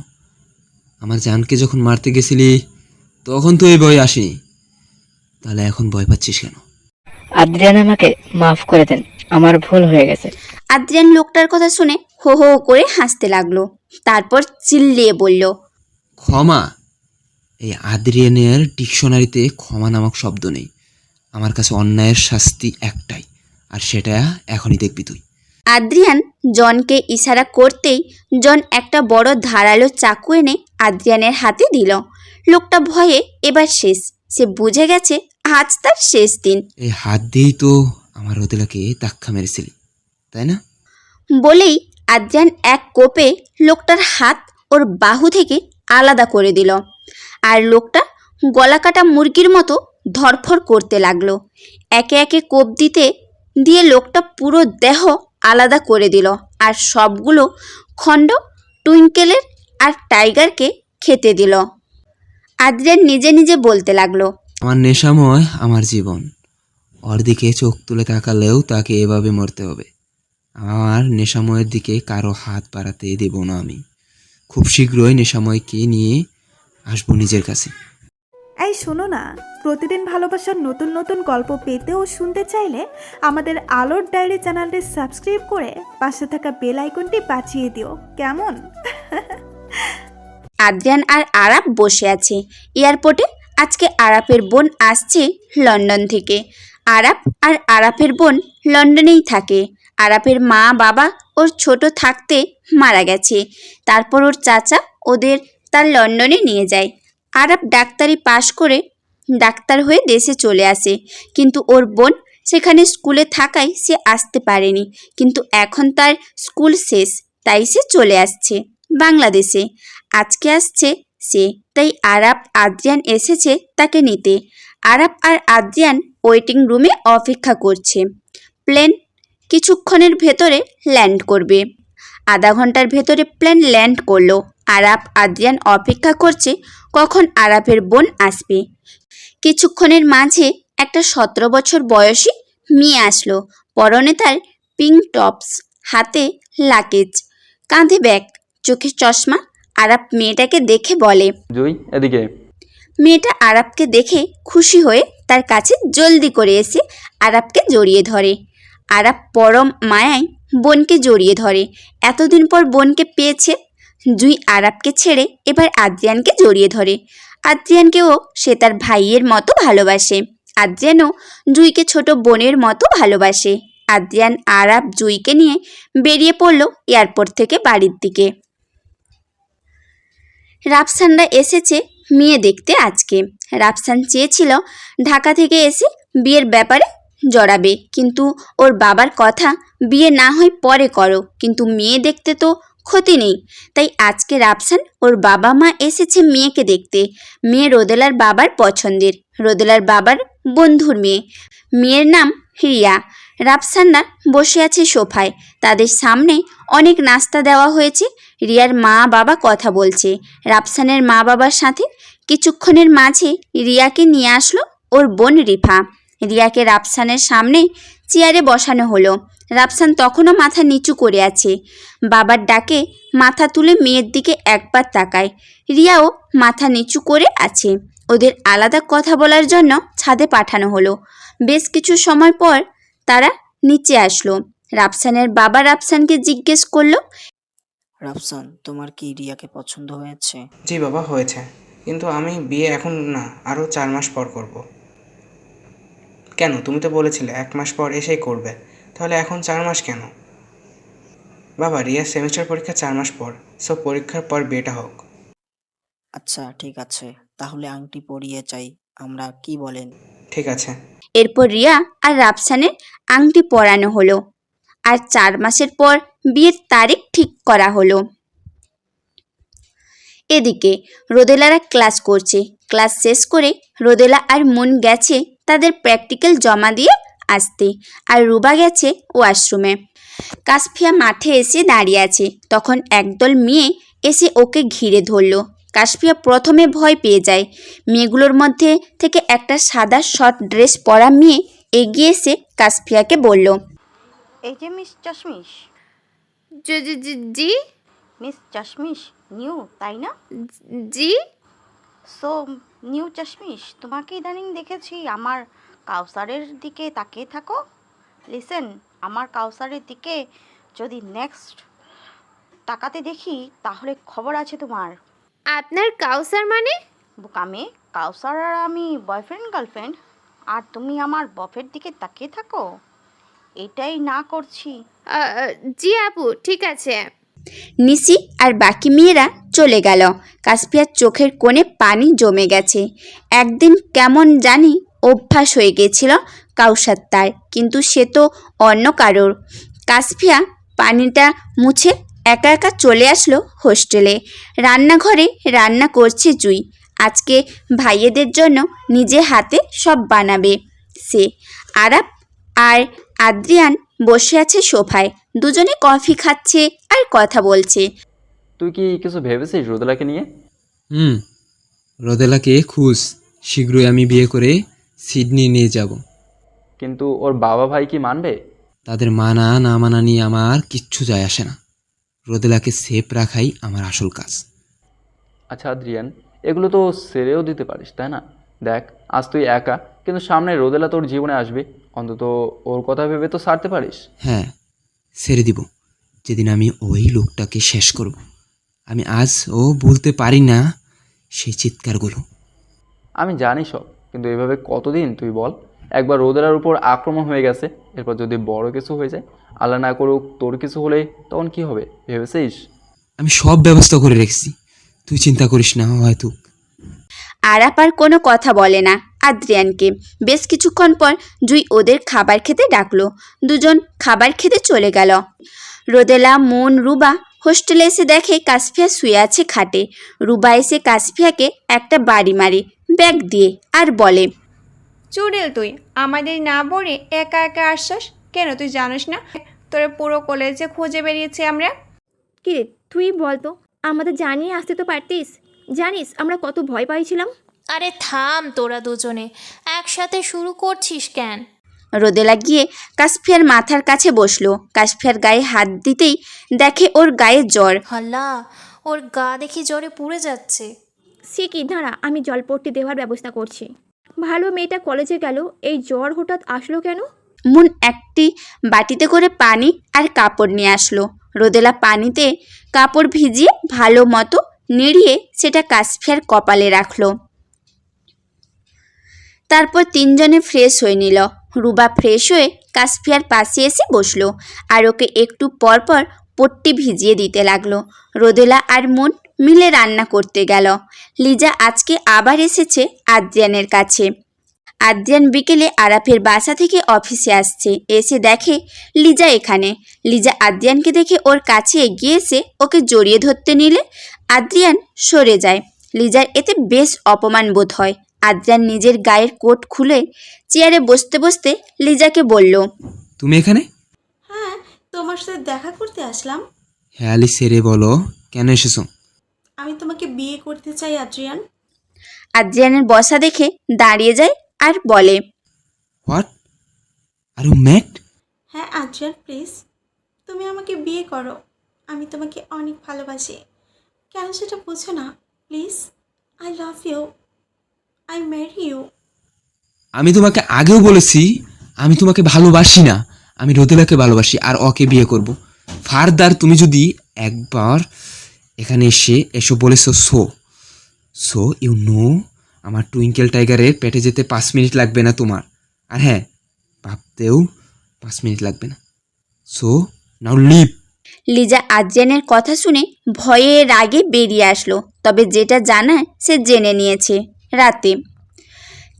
আমার জানকে যখন মারতে গেছিলি তখন তো এই ভয় আসেনি, তাহলে এখন ভয় পাচ্ছিস কেন? আদ্রিয়ান, আমাকে মাফ করে দেন, আমার ভুল হয়ে গেছে। আদ্রিয়ান লোকটার কথা শুনে হো হো করে হাসতে লাগলো, তারপর চিল্লিয়ে বলল, ক্ষমা? এই আদ্রিয়ানের ডিকশনারিতে ক্ষমা নামক শব্দ নেই। আমার কাছে অন্যায়ের শাস্তি একটাই, আর সেটা এখনই দেখবি তুই। আদ্রিয়ান জনকে ইশারা করতেই জন একটা বড় ধারালো চাকু এনে আদ্রিয়ানের হাতে দিল। লোকটা ভয়ে এবার শেষ। সে বুঝে গেছে আজ তার শেষ দিন। এই হাত দিয়েই তো আমার রোদেলাকে ধাক্কা মেরেছিলি, তাই না? বলেই আদ্রিয়ান এক কোপে লোকটার হাত ওর বাহু থেকে আলাদা করে দিল, আর লোকটা গলা কাটা মুরগির মতো ধরফর করতে লাগলো। একে একে কোপ দিয়ে লোকটা পুরো দেহ আলাদা করে দিল, আর সবগুলো খণ্ড টুইঙ্কেলের আর টাইগারকে খেতে দিল। আদ্রিয়ান নিজে নিজে বলতে লাগলো, আমার নেশাময় আমার জীবন, ওর দিকে চোখ তুলে তাকালেও তাকে এভাবে মরতে হবে। আমার নেশাময়ের দিকে কারো হাত বাড়াতে দেব না আমি। খুব শীঘ্রই নেশাময়কে নিয়ে আসবো নিজের কাছে। এই শোনো না, প্রতিদিন ভালোবাসার নতুন নতুন গল্প পেতে ও শুনতে চাইলে আমাদের আলোর ডায়েরি চ্যানেলটি সাবস্ক্রাইব করে পাশে থাকা বেল আইকনটি বাজিয়ে দিও, কেমন? আদ্রিয়ান আর আরাপ বসে আছে এয়ারপোর্টে। আজকে আরাপের বোন আসছে লন্ডন থেকে। আরাপ আর আরাপের বোন লন্ডনেই থাকে। আরাপের মা বাবা ওর ছোট থাকতে মারা গেছে, তারপর ওর চাচা ওদের তার লন্ডনে নিয়ে যায়। আরাপ ডাক্তারি পাশ করে ডাক্তার হয়ে দেশে চলে আসে, কিন্তু ওর বোন সেখানে স্কুলে থাকায় সে আসতে পারেনি। কিন্তু এখন তার স্কুল শেষ, তাই সে চলে আসছে বাংলাদেশে। আজকে আসছে সে, তাই আরাপ আদ্রিয়ান এসেছে তাকে নিতে। আরাপ আর আদ্রিয়ান ওয়েটিং রুমে অপেক্ষা করছে। প্লেন কিছুক্ষণের ভেতরে ল্যান্ড করবে। আধা ঘন্টার ভেতরে প্লেন ল্যান্ড করলো। আরাপ আদ্রিয়ান অপেক্ষা করছে কখন আরাপের বোন আসবে। কিছুক্ষণের মাঝে একটা 17 বছর বয়সী মেয়ে আসলো। পরনে তার পিঙ্ক টপস, হাতে লাগেজ, কাঁধে ব্যাগ, চোখে চশমা। আরাপ মেয়েটাকে দেখে বলে, জুই, এদিকে। মেয়েটা আরাপকে দেখে খুশি হয়ে তার কাছে জলদি করে এসে আরাপকে জড়িয়ে ধরে। আরাপ পরম মায়ায় বোনকে জড়িয়ে ধরে। এতদিন পর বোনকে পেয়েছে। জুই আরাপকে ছেড়ে এবার আদ্রিয়ানকে জড়িয়ে ধরে। আদ্রিয়ানকেও সে তার ভাইয়ের মতো ভালোবাসে। আদ্রিয়ানও জুইকে ছোট বোনের মতো ভালোবাসে। আদ্রিয়ান আরাপ জুইকে নিয়ে বেরিয়ে পড়ল এয়ারপোর্ট থেকে বাড়ির দিকে। রাফসানরা এসেছে মেয়ে দেখতে আজকে। রাফসান চেয়েছিল ঢাকা থেকে এসে বিয়ের ব্যাপারে জড়াবে, কিন্তু ওর বাবার কথা বিয়ে না হয় পরে করো, কিন্তু মেয়ে দেখতে তো ক্ষতি নেই। তাই আজকে রাফসান ওর বাবা মা এসেছে মেয়েকে দেখতে। মেয়ে রোদেলার বাবার পছন্দের, রোদেলার বাবার বন্ধুর মেয়ে। মেয়ের নাম রিয়া। রাফসানরা বসে আছে সোফায়। তাদের সামনে অনেক নাস্তা দেওয়া হয়েছে। রিয়ার মা বাবা কথা বলছে রাফসানের মা বাবার সাথে। কিছুক্ষণের মাঝে রিয়াকে নিয়ে আসলো ওর বোন রিফা। রিয়াকে রাফসানের সামনে চেয়ারে বসানো হলো। রাফসান তখনও মাথা নিচু করে আছে। বাবার ডাকে মাথা তুলে মেয়ের দিকে একবার তাকায়। রিয়াও মাথা নিচু করে আছে। ওদের আলাদা কথা বলার জন্য ছাদে পাঠানো হলো। বেশ কিছু সময় পর তারা নিচে আসলো। রাফসানের বাবা রাফসানকে জিজ্ঞেস করলো, রাফসান, তোমার কি রিয়াকে পছন্দ হয়েছে? জি বাবা, হয়েছে। কিন্তু আমি বিয়ে এখন না, আরও 4 মাস পর করব। কেন, তুমি তো বলেছিলে 1 মাস পর এসেই করবে, তাহলে এখন 4 মাস কেন? বাবা, রিয়ার সেমিস্টার পরীক্ষা 4 মাস পর, সব পরীক্ষার পর বিয়েটা হোক। আচ্ছা ঠিক আছে, তাহলে আংটি পরিয়ে চাই, আমরা কি বলেন? ঠিক আছে। এরপর রিয়া আর রাফসানের আংটি পরানো হলো আর 4 মাসের পর বিয়ের তারিখ ঠিক করা হলো। এদিকে রোদেলারা ক্লাস করছে। ক্লাস শেষ করে রোদেলা আর মুন গেছে তাদের প্র্যাকটিক্যাল জমা দিয়ে আসতে, আর রুবা গেছে ওয়াশরুমে। কাশফিয়া মাঠে এসে দাঁড়িয়ে আছে। তখন একদল মেয়ে এসে ওকে ঘিরে ধরলো। কাশফিয়া প্রথমে ভয় পেয়ে যায়। মেয়েগুলোর মধ্যে থেকে একটা সাদা শর্ট ড্রেস পরা মেয়ে এগিয়ে এসে কাশফিয়াকে বলল, এই যে মিস চশমিশ। জি মিস চশমিশ নিউ, তাই না? জি। সো নিউ চশমিশ, তোমাকে ইদানিং দেখেছি আমার কাউসারের দিকে তাকিয়ে থাকো। লিসেন, আমার কাউসারের দিকে যদি নেক্সট তাকাতে দেখি তাহলে খবর আছে তোমার। আপনার কাউসার মানে? বোকামে, কাউসার আর আমি বয়ফ্রেন্ড গার্লফ্রেন্ড, আর তুমি আমার বফের দিকে তাকিয়ে থাকো। এটাই না করছি। জি আপু, ঠিক আছে। নিশি আর বাকি মেয়েরা চলে গেল। কাশফিয়ার চোখের কোণে পানি জমে গেছে। একদিন কেমন জানি অভ্যাস হয়ে গেছিল কাউসার তার, কিন্তু সে তো অন্য কারোর। কাশফিয়া পানিটা মুছে একা একা চলে আসলো হোস্টেলে। রান্নাঘরে রান্না করছে জুই। আজকে ভাইয়েদের জন্য নিজে হাতে সব বানাবে সে। আরাপ আর আদ্রিয়ান বসে আছে সোফায়, দুজনে কফি খাচ্ছে আর কথা বলছে। তুই কি কিছু ভেবেছিস রোদেলাকে নিয়ে? রোদেলাকে খুশ, শীঘ্রই আমি বিয়ে করে সিডনি নিয়ে যাব। কিন্তু ওর বাবা ভাই কি মানবে? তাদের মানা না মানা নিয়ে আমার কিচ্ছু যায় আসে না। রোদেলাকে সেফ রাখাই আমার আসল কাজ। আচ্ছা আদ্রিয়ান, এগুলো তো সেরেও দিতে পারিস, তাই না? দেখ, আজ তুই একা, কিন্তু সামনে রোদেলা তোর জীবনে আসবে, অন্তত ওর কথা ভেবে তো ছাড়তে পারিস। হ্যাঁ, ছেড়ে দিব যেদিন আমি ওই লোকটাকে শেষ করব। আমি আজ ও বলতে পারি না সেই চিৎকারগুলো। আমি জানি সব, কিন্তু এভাবে কতদিন তুই বল? একবার রোদেলার উপর আক্রমণ হয়ে গেছে, এরপর যদি বড় কিছু হয়ে যায়, আল্লাহ না করুক তোর কিছু হলে, তখন কি হবে ভেবেছিস? আমি সব ব্যবস্থা করে রেখেছি, তুই চিন্তা করিস না। হয়তো আরাপ আর কোনো কথা বলে না আদ্রিয়ানকে। বেশ কিছুক্ষণ পর জুই ওদের খাবার খেতে ডাকলো। দুজন খাবার খেতে চলে গেল। রোদেলা, মুন, রুবা হোস্টেলে এসে দেখে কাশফিয়া শুয়ে আছে খাটে। রুবা এসে কাশফিয়াকে একটা বাড়ি মারে ব্যাগ দিয়ে আর বলে, চুড়েল তুই আমাদের না বলে একা একা আসছস কেন? তুই জানিস না তোর পুরো কলেজে খুঁজে বেরিয়েছি আমরা। কিরে তুই বলতো, আমাদের জানিয়ে আসতে তো পারতিস। জানিস আমরা কত ভয় পাইছিলাম। আরে থাম তোরা দুজনে, একসাথে শুরু করছিস কেন? রোদেলা গিয়ে কাশফিয়ার মাথার কাছে বসলো। কাশফিয়ার গায়ে হাত দিতেই দেখে ওর গায়ে জ্বর। হাল্লা, ওর গা দেখি জ্বরে পুড়ে যাচ্ছে। সে কি, দাঁড়া আমি জলপট্টি দেওয়ার ব্যবস্থা করছি। ভালো মেয়েটা কলেজে গেল, এই জ্বর হঠাৎ আসলো কেন? মুন একটি বাটিতে করে পানি আর কাপড় নিয়ে আসলো। রোদেলা পানিতে কাপড় ভিজিয়ে ভালো মতো নেড়িয়ে সেটা কাশফিয়ার কপালে রাখলো। তারপর তিনজনে ফ্রেশ হয়ে নিল। রুবা ফ্রেশ হয়ে কাশফিয়ার পাশে এসে বসলো আর ওকে একটু পর পর পট্টি ভিজিয়ে দিতে লাগলো। রোদেলা আর মুন মিলে রান্না করতে গেল। লিজা আজকে আবার এসেছে আদ্রিয়ানের কাছে। আদ্রিয়ান বিকেলে আরাফের বাসা থেকে অফিসে আসছে। এসে দেখে লিজা এখানে। লিজা আদ্রিয়ানকে দেখে ওর কাছে এগিয়ে এসে ওকে জড়িয়ে ধরতে নিলে আদ্রিয়ান সরে যায়। লিজার এতে বেশ অপমান বোধ হয়। আদ্রিয়ান নিজের গায়ের কোট খুলে চেয়ারে বসতে বসতে লিজাকে বলল, তুমি এখানে? হ্যাঁ, তোমার সাথে দেখা করতে আসলাম। হেয়ালি সেরে বলো, কেন এসেছো? আমি তোমাকে বিয়ে করতে চাই আদ্রিয়ান। আদ্রিয়ানের বসা দেখে দাঁড়িয়ে যায় আর বলে, হোয়াট আর ইউ ম্যাড? হ্যাঁ আদ্রিয়ান, প্লিজ তুমি আমাকে বিয়ে করো। আমি তোমাকে অনেক ভালোবাসি, কেন সেটা বুঝো না? Please, I love you, I marry you. আমি তোমাকে আগেও বলেছি আমি তোমাকে ভালোবাসি না। আমি রোদেলাকে ভালোবাসি আর ওকে বিয়ে করব। ফার্দার তুমি যদি একবার এখানে এসে বলেছো সো, সো ইউ নো আমার টুইঙ্কেল টাইগারের পেটে যেতে 5 মিনিট লাগবে না তোমার। আর হ্যাঁ, ভাবতেও 5 মিনিট লাগবে না। So now leave. লিজা আদ্রিয়ানের কথা শুনে ভয়ে রাগে বেরিয়ে আসলো। তবে যেটা জানার সে জেনে নিয়েছে। রাতে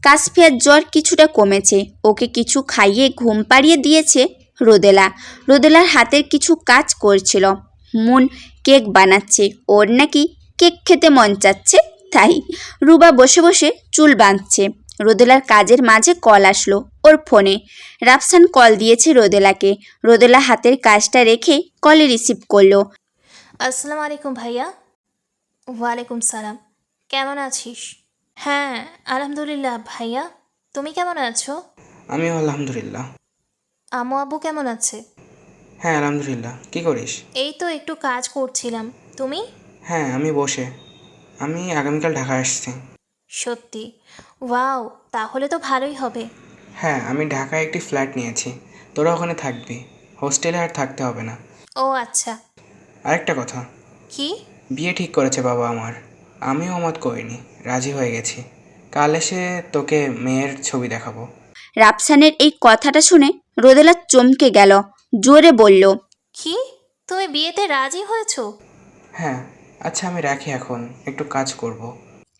কাসফিয়ার জ্বর কিছুটা কমেছে। ওকে কিছু খাইয়ে ঘুম পাড়িয়ে দিয়েছে রোদেলা। রোদেলার হাতের কিছু কাজ করছিল। মুন কেক বানাচ্ছে। ওর নাকি কেক খেতে মন চাচ্ছে, তাই রুবা বসে বসে চুল বাঁধছে। রোদেলার কাজের মাঝে কল আসলো ওর ফোনে। রাফসান কল দিয়েছে রোদেলাকে। রোদেলা হাতের কাজটা রেখে কলে রিসিভ করলো। আসসালামু আলাইকুম ভাইয়া। ওয়ালাইকুম সালাম। কেমন আছিস? হ্যাঁ আলহামদুলিল্লাহ ভাইয়া, তুমি কেমন আছো? আমিও আলহামদুলিল্লাহ। আম্মু আব্বু কেমন আছে? হ্যাঁ আলহামদুলিল্লাহ। কি করিস? এই তো একটু কাজ করছিলাম। তুমি? হ্যাঁ আমি বসে। আমি আগামীকাল ঢাকা আসছি। সত্যি? ওয়াও, তাহলে তো ভালোই হবে। হ্যাঁ আমি ঢাকায় একটি ফ্ল্যাট নিয়েছি, তোরা ওখানে থাকবি, হোস্টেলে আর থাকতে হবে না। ও আচ্ছা। আরেকটা কথা, কি? বিয়ে ঠিক করেছে বাবা আমার। আমিও অমত করিনি, রাজি হয়ে গেছি। কাল এসে তোকে মেয়ের ছবি দেখাবো। রাফসানের এই কথাটা শুনে রোদেলা চমকে গেল। জোরে বলল, কি? তুমি বিয়েতে রাজি হয়েছো? হ্যাঁ। আচ্ছা আমি রাখি, এখন একটু কাজ করব।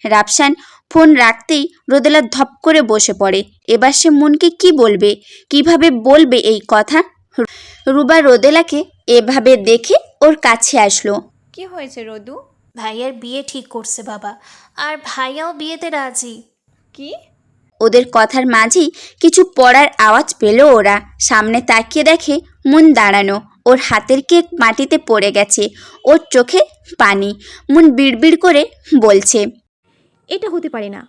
রাফসান ফোন রাখতেই রোদেলা ধপ করে বসে পড়ে। এবার সে মনকে কি বলবে, কিভাবে বলবে এই কথা? রুবা রোদেলাকে এভাবে দেখে ওর কাছে আসলো। কি হয়েছে রোদু? ভাইয়ার বিয়ে ঠিক করছে বাবা, আর ভাইয়াও বিয়েতে রাজি। কি? ওদের কথার মাঝেই কিছু পড়ার আওয়াজ পেল ওরা। সামনে তাকিয়ে দেখে মুন দাঁড়ানো। ওর হাতের কেক মাটিতে পড়ে গেছে। ওর চোখে পানি। মুন বিড়বিড় করে বলছে, এটা হতে পারে না।